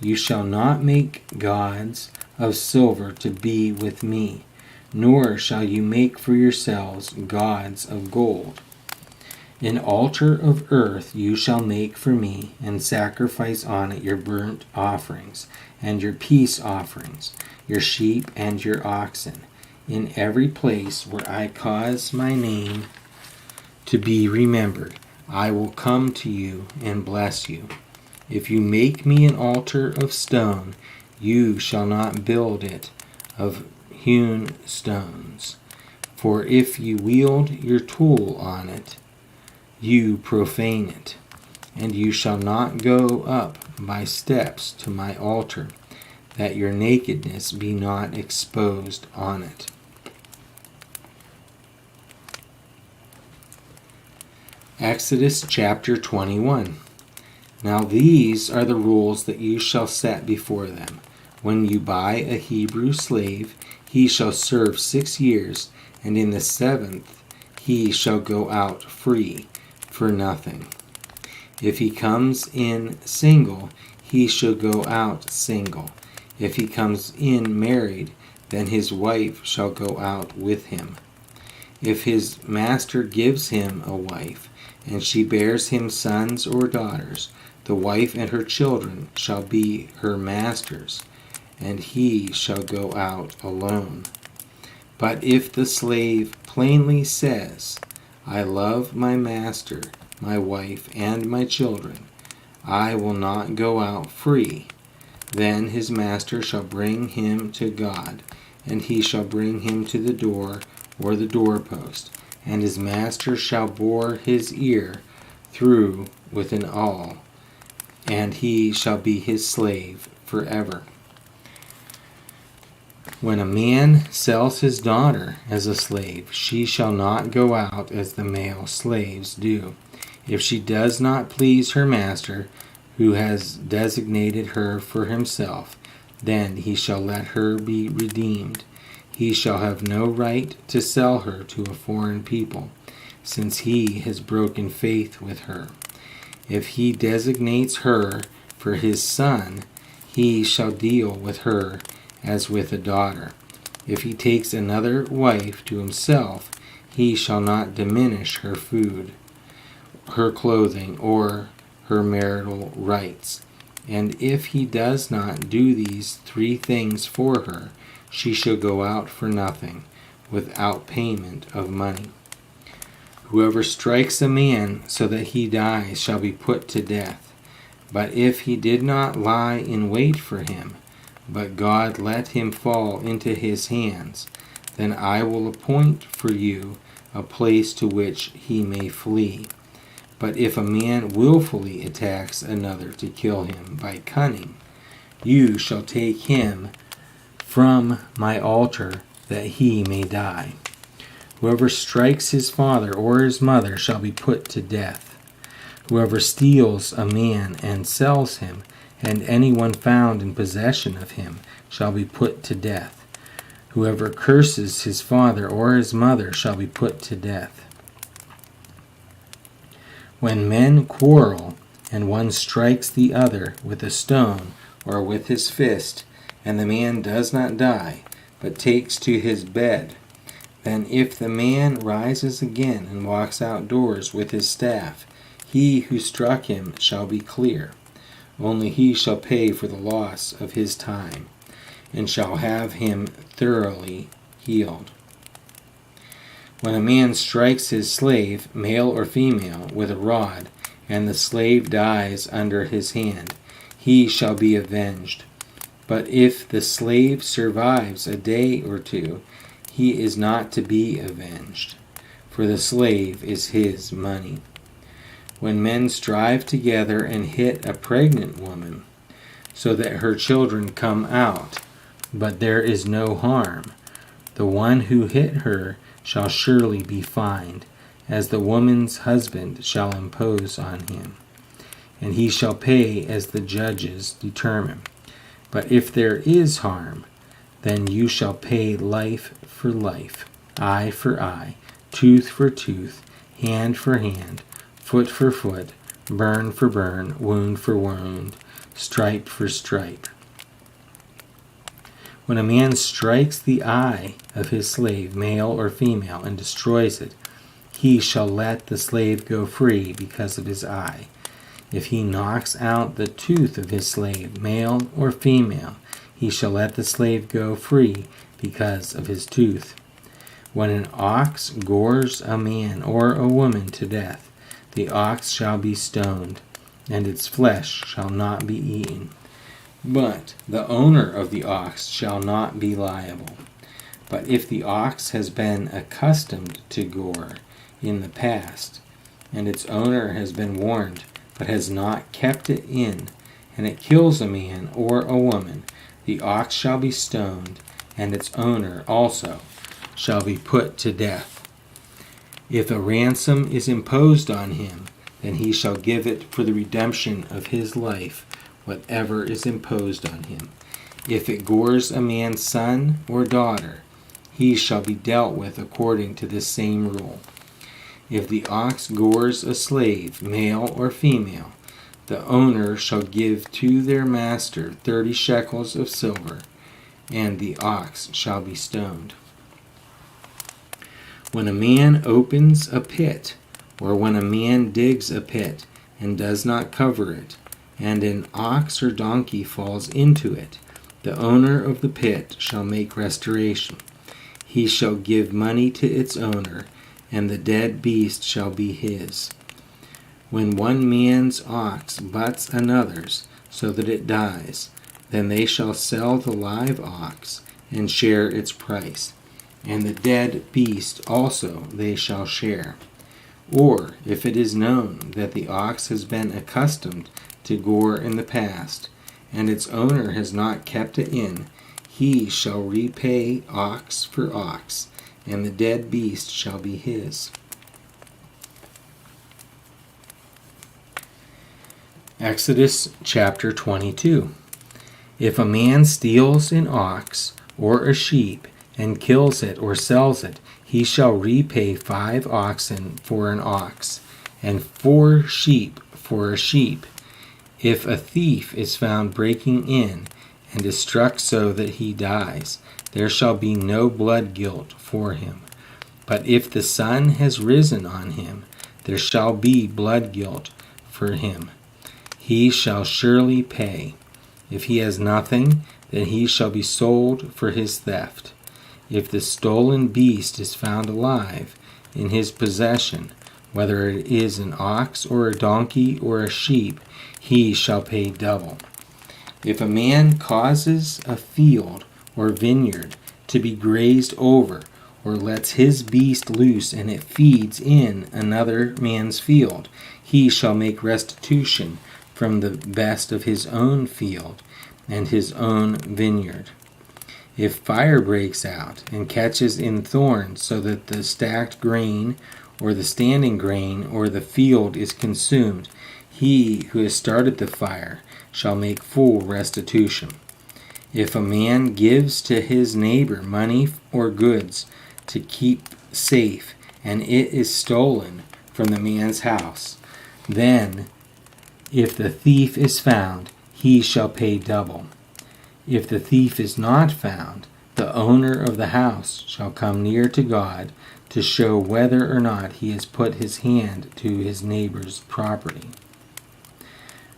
You shall not make gods of silver to be with me, nor shall you make for yourselves gods of gold. An altar of earth you shall make for me, and sacrifice on it your burnt offerings, and your peace offerings, your sheep and your oxen, in every place where I cause my name to be remembered. I will come to you and bless you. If you make me an altar of stone, you shall not build it of hewn stones. For if you wield your tool on it, you profane it. And you shall not go up by steps to my altar, that your nakedness be not exposed on it. Exodus chapter 21. Now these are the rules that you shall set before them. When you buy a Hebrew slave, he shall serve 6 years, and in the 7th he shall go out free, for nothing. If he comes in single, he shall go out single. If he comes in married, then his wife shall go out with him. If his master gives him a wife, and she bears him sons or daughters, the wife and her children shall be her master's, and he shall go out alone. But if the slave plainly says, I love my master, my wife, and my children, I will not go out free, then his master shall bring him to God, and he shall bring him to the door or the doorpost, and his master shall bore his ear through with an awl, and he shall be his slave forever. When a man sells his daughter as a slave, she shall not go out as the male slaves do. If she does not please her master, who has designated her for himself, then he shall let her be redeemed. He shall have no right to sell her to a foreign people, since he has broken faith with her. If he designates her for his son, he shall deal with her as with a daughter. If he takes another wife to himself, he shall not diminish her food, her clothing, or her marital rights. And if he does not do these 3 things for her, she shall go out for nothing, without payment of money. Whoever strikes a man so that he dies shall be put to death. But if he did not lie in wait for him, but God let him fall into his hands, then I will appoint for you a place to which he may flee. But if a man willfully attacks another to kill him by cunning, you shall take him from my altar that he may die. Whoever strikes his father or his mother shall be put to death. Whoever steals a man and sells him, and anyone found in possession of him, shall be put to death. Whoever curses his father or his mother shall be put to death. When men quarrel, and one strikes the other with a stone or with his fist, and the man does not die, but takes to his bed, then if the man rises again and walks outdoors with his staff, he who struck him shall be clear. Only he shall pay for the loss of his time, and shall have him thoroughly healed. When a man strikes his slave, male or female, with a rod, and the slave dies under his hand, he shall be avenged. But if the slave survives a day or two, he is not to be avenged, for the slave is his money. When men strive together and hit a pregnant woman, so that her children come out, but there is no harm, the one who hit her shall surely be fined, as the woman's husband shall impose on him, and he shall pay as the judges determine. But if there is harm, then you shall pay life for life, eye for eye, tooth for tooth, hand for hand, foot for foot, burn for burn, wound for wound, stripe for stripe. When a man strikes the eye of his slave, male or female, and destroys it, he shall let the slave go free because of his eye. If he knocks out the tooth of his slave, male or female, he shall let the slave go free because of his tooth. When an ox gores a man or a woman to death, the ox shall be stoned, and its flesh shall not be eaten. But the owner of the ox shall not be liable. But if the ox has been accustomed to gore in the past, and its owner has been warned, but has not kept it in, and it kills a man or a woman, the ox shall be stoned, and its owner also shall be put to death. If a ransom is imposed on him, then he shall give it for the redemption of his life, whatever is imposed on him. If it gores a man's son or daughter, he shall be dealt with according to this same rule. If the ox gores a slave, male or female, the owner shall give to their master 30 shekels of silver, and the ox shall be stoned. When a man opens a pit, or when a man digs a pit and does not cover it, and an ox or donkey falls into it, the owner of the pit shall make restoration. He shall give money to its owner, and the dead beast shall be his. When one man's ox butts another's, so that it dies, then they shall sell the live ox and share its price, and the dead beast also they shall share. Or, if it is known that the ox has been accustomed to gore in the past, and its owner has not kept it in, he shall repay ox for ox, and the dead beast shall be his. Exodus chapter 22. If a man steals an ox or a sheep and kills it or sells it, he shall repay 5 oxen for an ox, and 4 sheep for a sheep. If a thief is found breaking in and is struck so that he dies, there shall be no blood guilt for him. But if the sun has risen on him, there shall be blood guilt for him. He shall surely pay. If he has nothing, then he shall be sold for his theft. If the stolen beast is found alive in his possession, whether it is an ox or a donkey or a sheep, he shall pay double. If a man causes a field or vineyard to be grazed over, or lets his beast loose and it feeds in another man's field, he shall make restitution from the best of his own field and his own vineyard. If fire breaks out and catches in thorns so that the stacked grain or the standing grain or the field is consumed, he who has started the fire shall make full restitution. If a man gives to his neighbor money or goods to keep safe, and it is stolen from the man's house, then if the thief is found, he shall pay double. If the thief is not found, the owner of the house shall come near to God to show whether or not he has put his hand to his neighbor's property.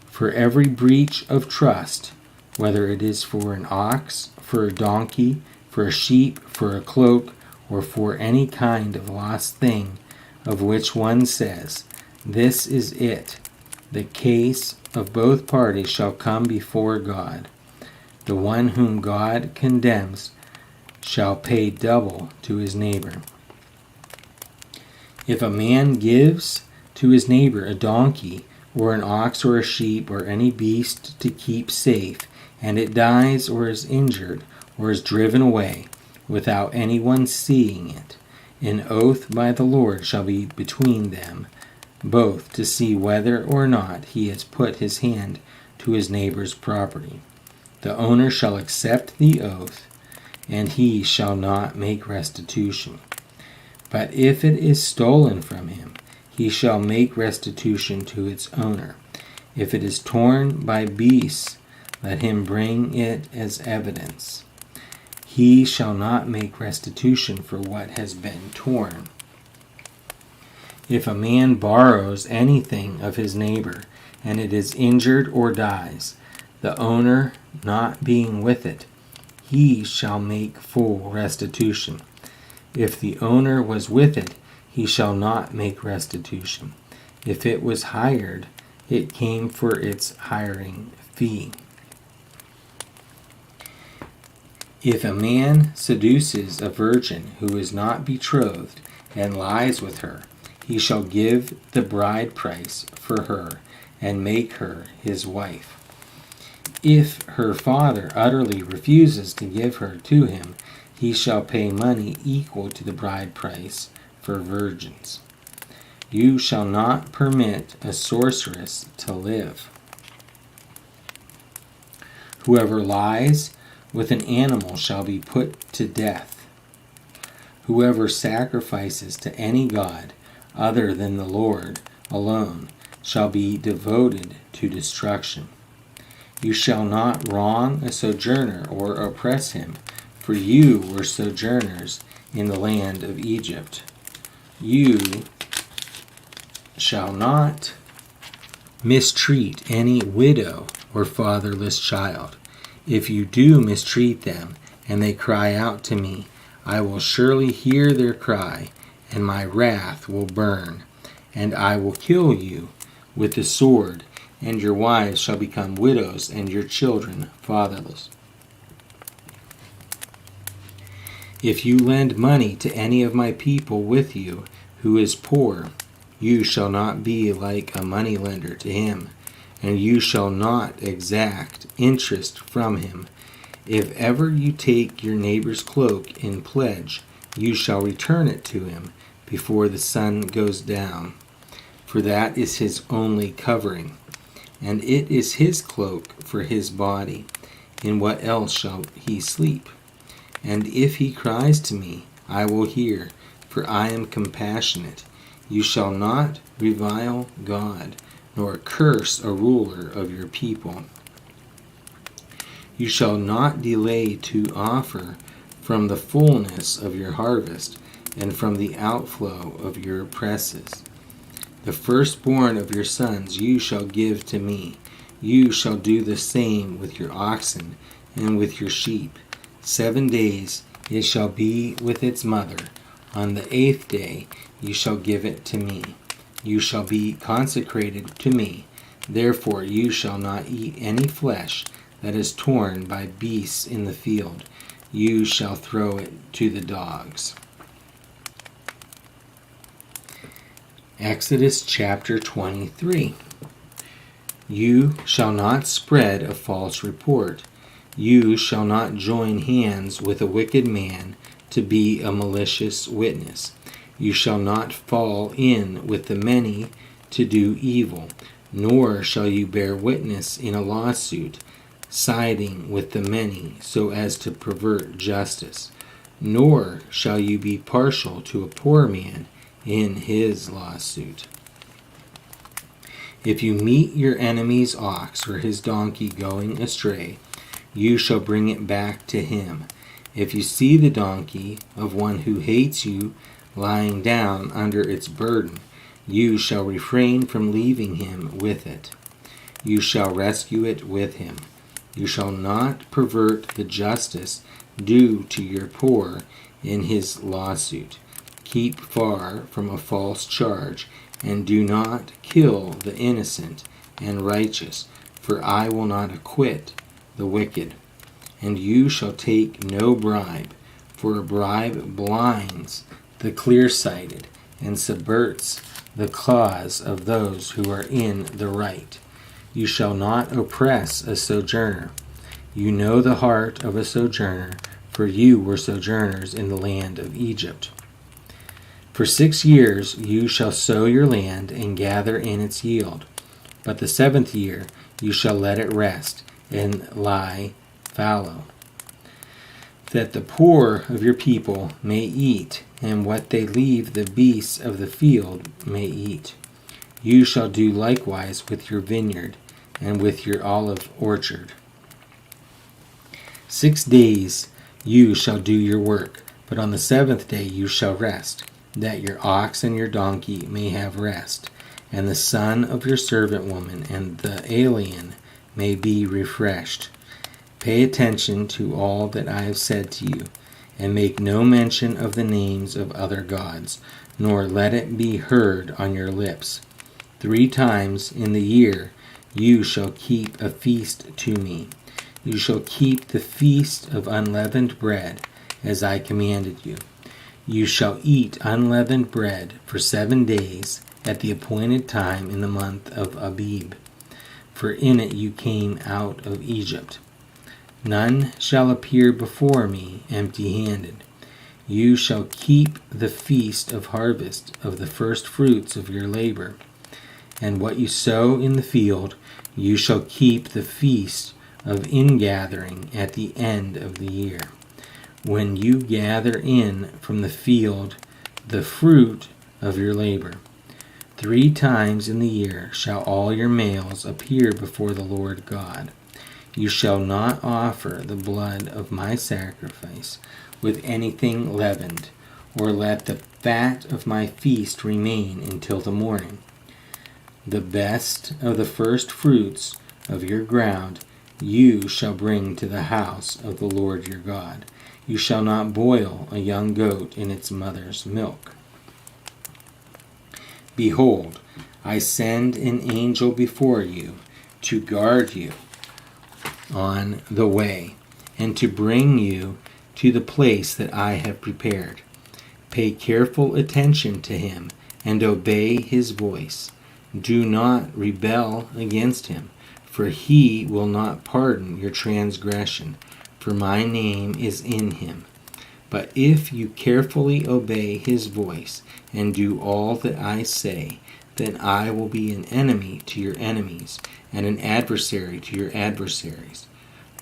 For every breach of trust, whether it is for an ox, for a donkey, for a sheep, for a cloak, or for any kind of lost thing, of which one says, "This is it," the case of both parties shall come before God. The one whom God condemns shall pay double to his neighbor. If a man gives to his neighbor a donkey, or an ox, or a sheep, or any beast to keep safe, and it dies, or is injured, or is driven away, without anyone seeing it, an oath by the Lord shall be between them both, to see whether or not he has put his hand to his neighbor's property. The owner shall accept the oath, and he shall not make restitution. But if it is stolen from him, he shall make restitution to its owner. If it is torn by beasts, let him bring it as evidence. He shall not make restitution for what has been torn. If a man borrows anything of his neighbor, and it is injured or dies, the owner not being with it, he shall make full restitution. If the owner was with it, he shall not make restitution. If it was hired, it came for its hiring fee. If a man seduces a virgin who is not betrothed and lies with her, he shall give the bride price for her and make her his wife. If her father utterly refuses to give her to him, he shall pay money equal to the bride price for virgins. You shall not permit a sorceress to live. Whoever lies with an animal shall be put to death. Whoever sacrifices to any god other than the Lord alone shall be devoted to destruction. You shall not wrong a sojourner or oppress him, for you were sojourners in the land of Egypt. You shall not mistreat any widow or fatherless child. If you do mistreat them, and they cry out to me, I will surely hear their cry, and my wrath will burn, and I will kill you with the sword, and your wives shall become widows, and your children fatherless. If you lend money to any of my people with you who is poor, you shall not be like a moneylender to him, and you shall not exact interest from him. If ever you take your neighbor's cloak in pledge, you shall return it to him before the sun goes down, for that is his only covering, and it is his cloak for his body. In what else shall he sleep? And if he cries to me, I will hear, for I am compassionate. You shall not revile God, nor curse a ruler of your people. You shall not delay to offer from the fullness of your harvest, and from the outflow of your presses. The firstborn of your sons you shall give to me. You shall do the same with your oxen and with your sheep. 7 days it shall be with its mother. On the 8th day you shall give it to me. You shall be consecrated to me. Therefore you shall not eat any flesh that is torn by beasts in the field. You shall throw it to the dogs. Exodus chapter 23. You shall not spread a false report. You shall not join hands with a wicked man to be a malicious witness. You shall not fall in with the many to do evil, nor shall you bear witness in a lawsuit. siding with the many so as to pervert justice. Nor shall you be partial to a poor man in his lawsuit. If you meet your enemy's ox or his donkey going astray, you shall bring it back to him. If you see the donkey of one who hates you lying down under its burden, you shall refrain from leaving him with it. You shall rescue it with him. You shall not pervert the justice due to your poor in his lawsuit. Keep far from a false charge, and do not kill the innocent and righteous, for I will not acquit the wicked. And you shall take no bribe, for a bribe blinds the clear-sighted and subverts the cause of those who are in the right. You shall not oppress a sojourner. You know the heart of a sojourner, for you were sojourners in the land of Egypt. For 6 years you shall sow your land and gather in its yield. But the 7th year you shall let it rest and lie fallow, that the poor of your people may eat, and what they leave the beasts of the field may eat. You shall do likewise with your vineyard and with your olive orchard. 6 days you shall do your work, but on the 7th day you shall rest, that your ox and your donkey may have rest, and the son of your servant woman and the alien may be refreshed. Pay attention to all that I have said to you, and make no mention of the names of other gods, nor let it be heard on your lips. 3 times in the year you shall keep a feast to me. You shall keep the feast of unleavened bread, as I commanded you. You shall eat unleavened bread for 7 days at the appointed time in the month of Abib, for in it you came out of Egypt. None shall appear before me empty-handed. You shall keep the feast of harvest of the first fruits of your labor. And what you sow in the field, you shall keep the feast of ingathering at the end of the year, when you gather in from the field the fruit of your labor. 3 times in the year shall all your males appear before the Lord God. You shall not offer the blood of my sacrifice with anything leavened, or let the fat of my feast remain until the morning. The best of the first fruits of your ground you shall bring to the house of the Lord your God. You shall not boil a young goat in its mother's milk. Behold, I send an angel before you to guard you on the way, and to bring you to the place that I have prepared. Pay careful attention to him, and obey his voice. Do not rebel against him, for he will not pardon your transgression, for my name is in him. But if you carefully obey his voice, and do all that I say, then I will be an enemy to your enemies, and an adversary to your adversaries.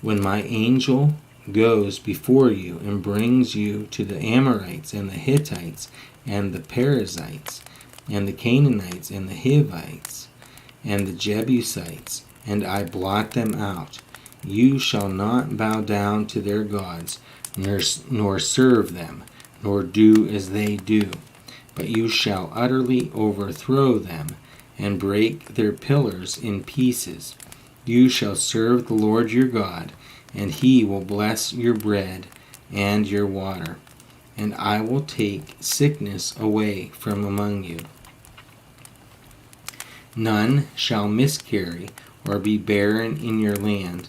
When my angel goes before you and brings you to the Amorites and the Hittites and the Perizzites and the Canaanites and the Hivites and the Jebusites, and I blot them out, you shall not bow down to their gods, nor serve them, nor do as they do, but you shall utterly overthrow them and break their pillars in pieces. You shall serve the Lord your God, and he will bless your bread and your water, and I will take sickness away from among you. None shall miscarry or be barren in your land.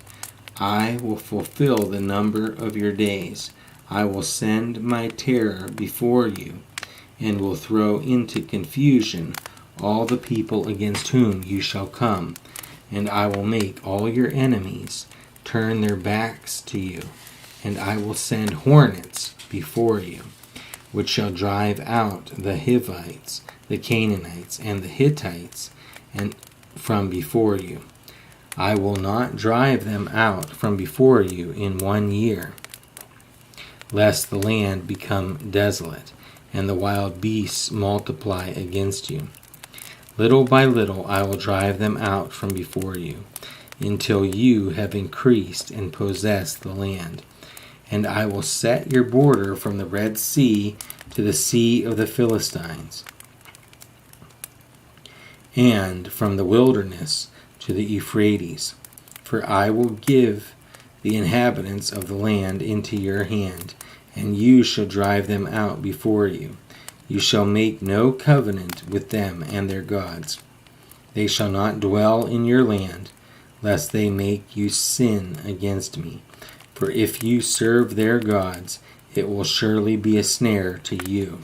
I will fulfill the number of your days. I will send my terror before you, and will throw into confusion all the people against whom you shall come, and I will make all your enemies turn their backs to you, and I will send hornets before you, which shall drive out the Hivites, the Canaanites, and the Hittites, and from before you. I will not drive them out from before you in 1 year, lest the land become desolate, and the wild beasts multiply against you. Little by little I will drive them out from before you, until you have increased and possessed the land. And I will set your border from the Red Sea to the Sea of the Philistines, and from the wilderness to the Euphrates. For I will give the inhabitants of the land into your hand, and you shall drive them out before you. You shall make no covenant with them and their gods. They shall not dwell in your land, lest they make you sin against me. For if you serve their gods, it will surely be a snare to you.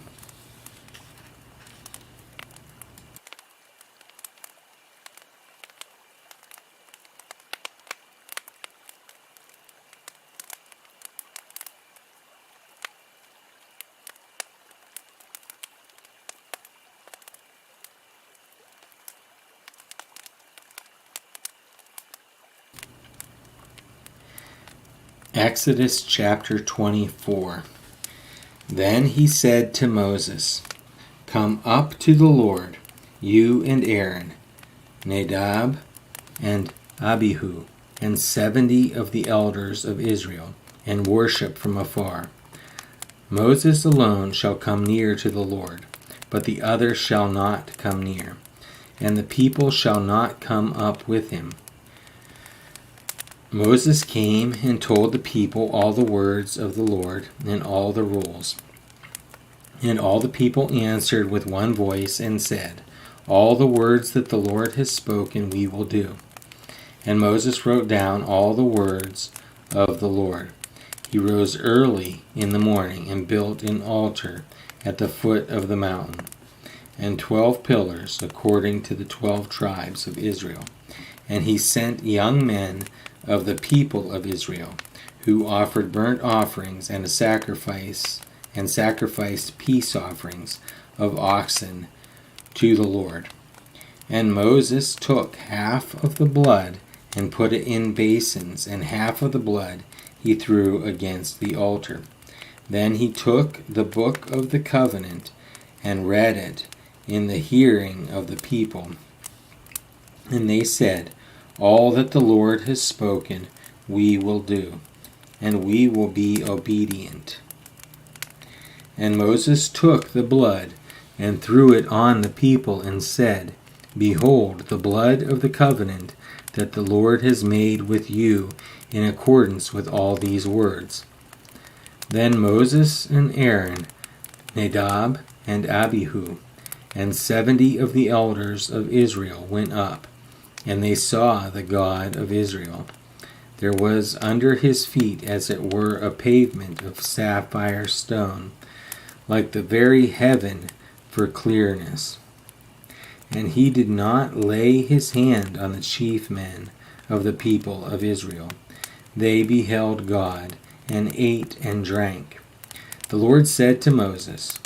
Exodus chapter 24. Then he said to Moses, Come up to the Lord, you and Aaron, Nadab and Abihu, and 70 of the elders of Israel, and worship from afar. Moses alone shall come near to the Lord, but the others shall not come near, and the people shall not come up with him. Moses came and told the people all the words of the Lord and all the rules. And all the people answered with one voice and said, All the words that the Lord has spoken we will do. And Moses wrote down all the words of the Lord. He rose early in the morning and built an altar at the foot of the mountain, and 12 pillars according to the 12 tribes of Israel. And he sent young men of the people of Israel, who offered burnt offerings and sacrificed peace offerings of oxen to the Lord. And Moses took half of the blood and put it in basins, and half of the blood he threw against the altar. Then he took the book of the covenant and read it in the hearing of the people. And they said, All that the Lord has spoken we will do, and we will be obedient. And Moses took the blood and threw it on the people and said, Behold, the blood of the covenant that the Lord has made with you in accordance with all these words. Then Moses and Aaron, Nadab and Abihu, and 70 of the elders of Israel went up, and they saw the God of Israel. There was under his feet as it were a pavement of sapphire stone, like the very heaven for clearness. And he did not lay his hand on the chief men of the people of Israel. They beheld God, and ate and drank. The Lord said to Moses,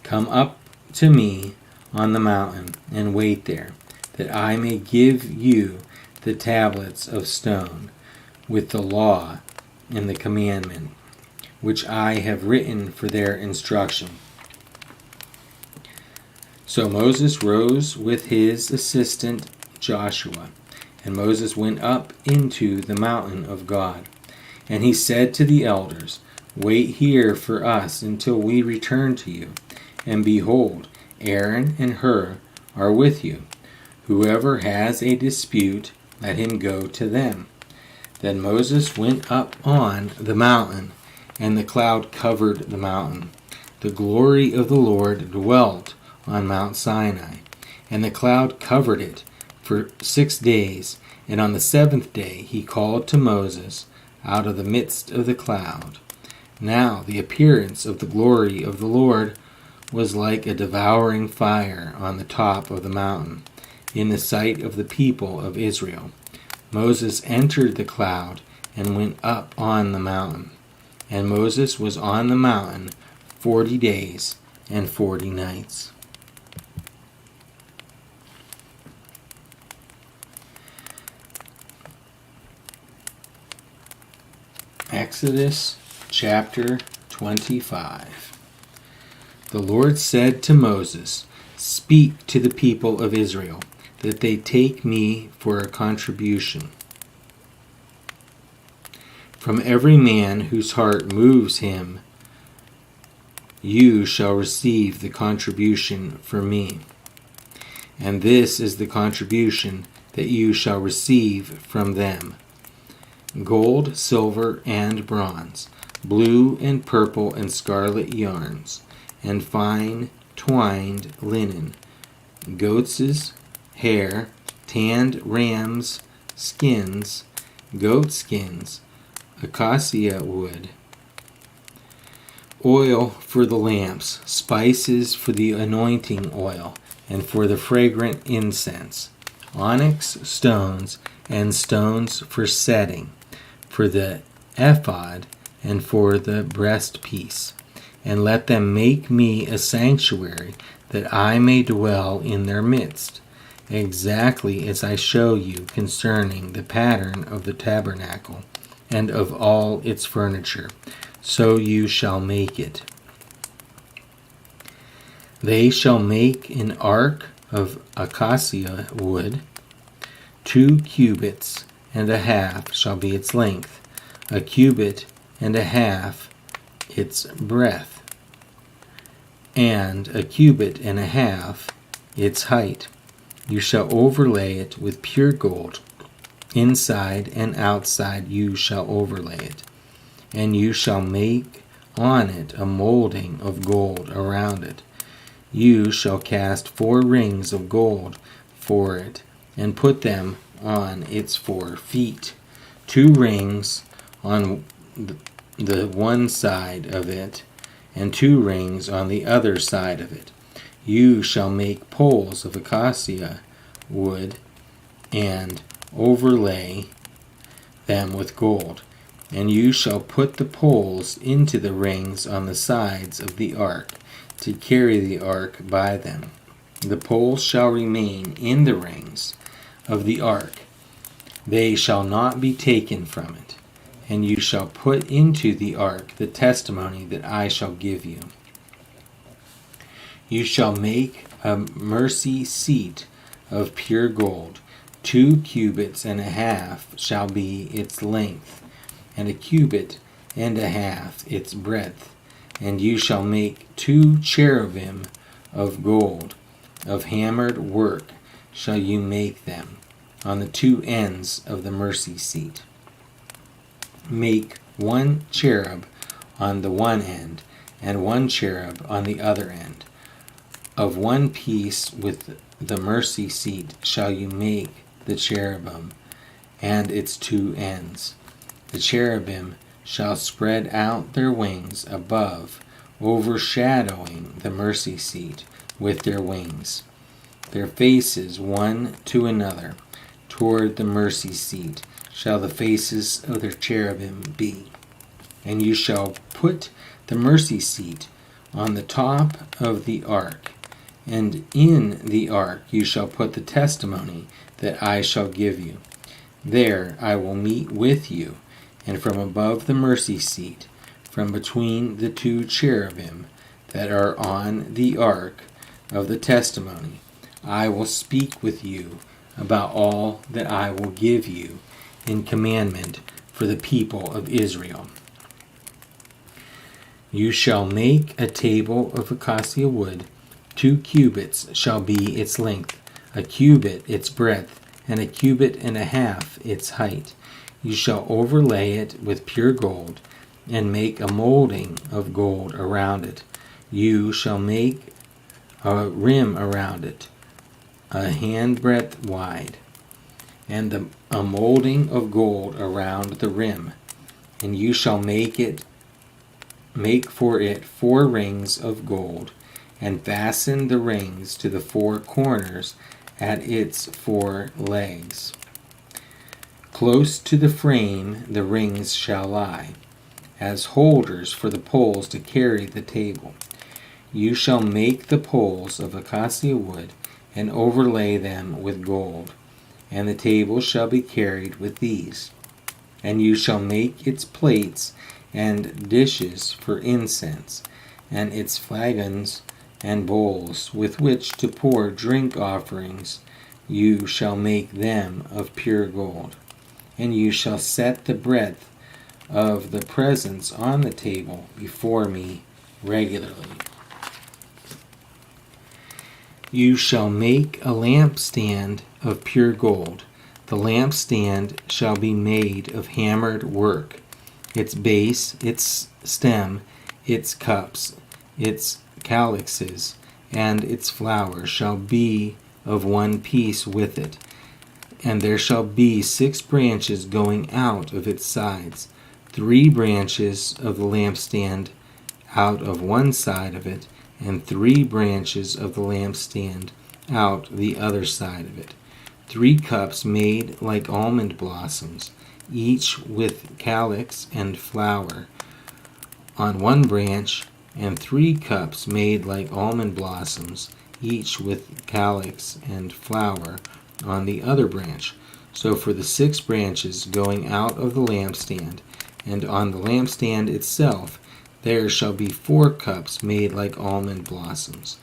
Come up to me on the mountain, and wait there, that I may give you the tablets of stone, with the law and the commandment, which I have written for their instruction. So Moses rose with his assistant Joshua, and Moses went up into the mountain of God. And he said to the elders, Wait here for us until we return to you. And behold, Aaron and Hur are with you. Whoever has a dispute, let him go to them. Then Moses went up on the mountain, and the cloud covered the mountain. The glory of the Lord dwelt on Mount Sinai, and the cloud covered it for 6 days. And on the 7th day he called to Moses out of the midst of the cloud. Now the appearance of the glory of the Lord was like a devouring fire on the top of the mountain, in the sight of the people of Israel. Moses entered the cloud and went up on the mountain. And Moses was on the mountain 40 days and 40 nights. Exodus chapter 25. The Lord said to Moses, "Speak to the people of Israel, that they take me for a contribution. From every man whose heart moves him, you shall receive the contribution for me. And this is the contribution that you shall receive from them: gold, silver, and bronze, blue and purple and scarlet yarns, and fine twined linen, goats' hair, tanned rams' skins, goat skins, acacia wood, oil for the lamps, spices for the anointing oil, and for the fragrant incense, onyx stones and stones for setting, for the ephod and for the breastpiece. And let them make me a sanctuary, that I may dwell in their midst, exactly as I show you concerning the pattern of the tabernacle and of all its furniture. So you shall make it. They shall make an ark of acacia wood. 2 cubits and a half shall be its length, 1 cubit and a half its breadth, and 1 cubit and a half its height. You shall overlay it with pure gold. Inside and outside you shall overlay it. And you shall make on it a molding of gold around it. You shall cast 4 rings of gold for it, and put them on its 4 feet, 2 rings on the one side of it, and 2 rings on the other side of it. You shall make poles of acacia wood, and overlay them with gold. And you shall put the poles into the rings on the sides of the ark, to carry the ark by them. The poles shall remain in the rings of the ark. They shall not be taken from it. And you shall put into the ark the testimony that I shall give you. You shall make a mercy seat of pure gold. 2 cubits and a half shall be its length, and 1 cubit and a half its breadth. And you shall make 2 cherubim of gold, of hammered work shall you make them, on the 2 ends of the mercy seat. Make 1 cherub on the one end, and 1 cherub on the other end. Of one piece with the mercy seat shall you make the cherubim and its 2 ends. The cherubim shall spread out their wings above, overshadowing the mercy seat with their wings. Their faces one to another, toward the mercy seat shall the faces of their cherubim be. And you shall put the mercy seat on the top of the ark, and in the ark you shall put the testimony that I shall give you. There I will meet with you, and from above the mercy seat, from between the 2 cherubim that are on the ark of the testimony, I will speak with you about all that I will give you in commandment for the people of Israel. You shall make a table of acacia wood. 2 cubits shall be its length, 1 cubit its breadth, and 1 cubit and a half its height. You shall overlay it with pure gold, and make a molding of gold around it. You shall make a rim around it, a handbreadth wide, and a molding of gold around the rim. And you shall make for it 4 rings of gold, and fasten the rings to the 4 corners at its 4 legs. Close to the frame the rings shall lie, as holders for the poles to carry the table. You shall make the poles of acacia wood, and overlay them with gold, and the table shall be carried with these. And you shall make its plates and dishes for incense, and its flagons and bowls with which to pour drink offerings. You shall make them of pure gold. And you shall set the breadth of the presence on the table before me regularly. You shall make a lampstand of pure gold. The lampstand shall be made of hammered work. Its base, its stem, its cups, its calyxes, and its flower shall be of one piece with it. And there shall be 6 branches going out of its sides, 3 branches of the lampstand out of one side of it, and 3 branches of the lampstand out the other side of it. 3 cups made like almond blossoms, each with calyx and flower on one branch, and 3 cups made like almond blossoms, each with calyx and flower on the other branch. So for the 6 branches going out of the lampstand, and on the lampstand itself, there shall be 4 cups made like almond blossoms,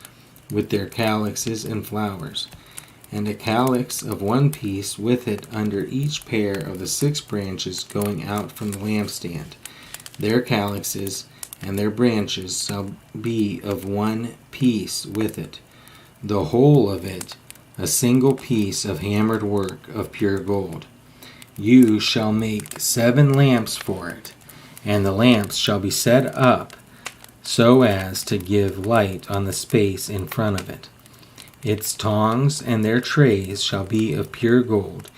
with their calyxes and flowers, and a calyx of one piece with it under each pair of the 6 branches going out from the lampstand. Their calyxes and their branches shall be of one piece with it, the whole of it a single piece of hammered work of pure gold. You shall make 7 lamps for it, and the lamps shall be set up so as to give light on the space in front of it. Its tongs and their trays shall be of pure gold.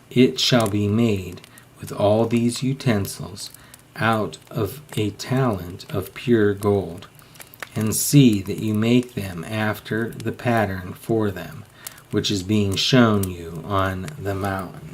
It shall be made with all these utensils out of a talent of pure gold. And see that you make them after the pattern for them, which is being shown you on the mountain.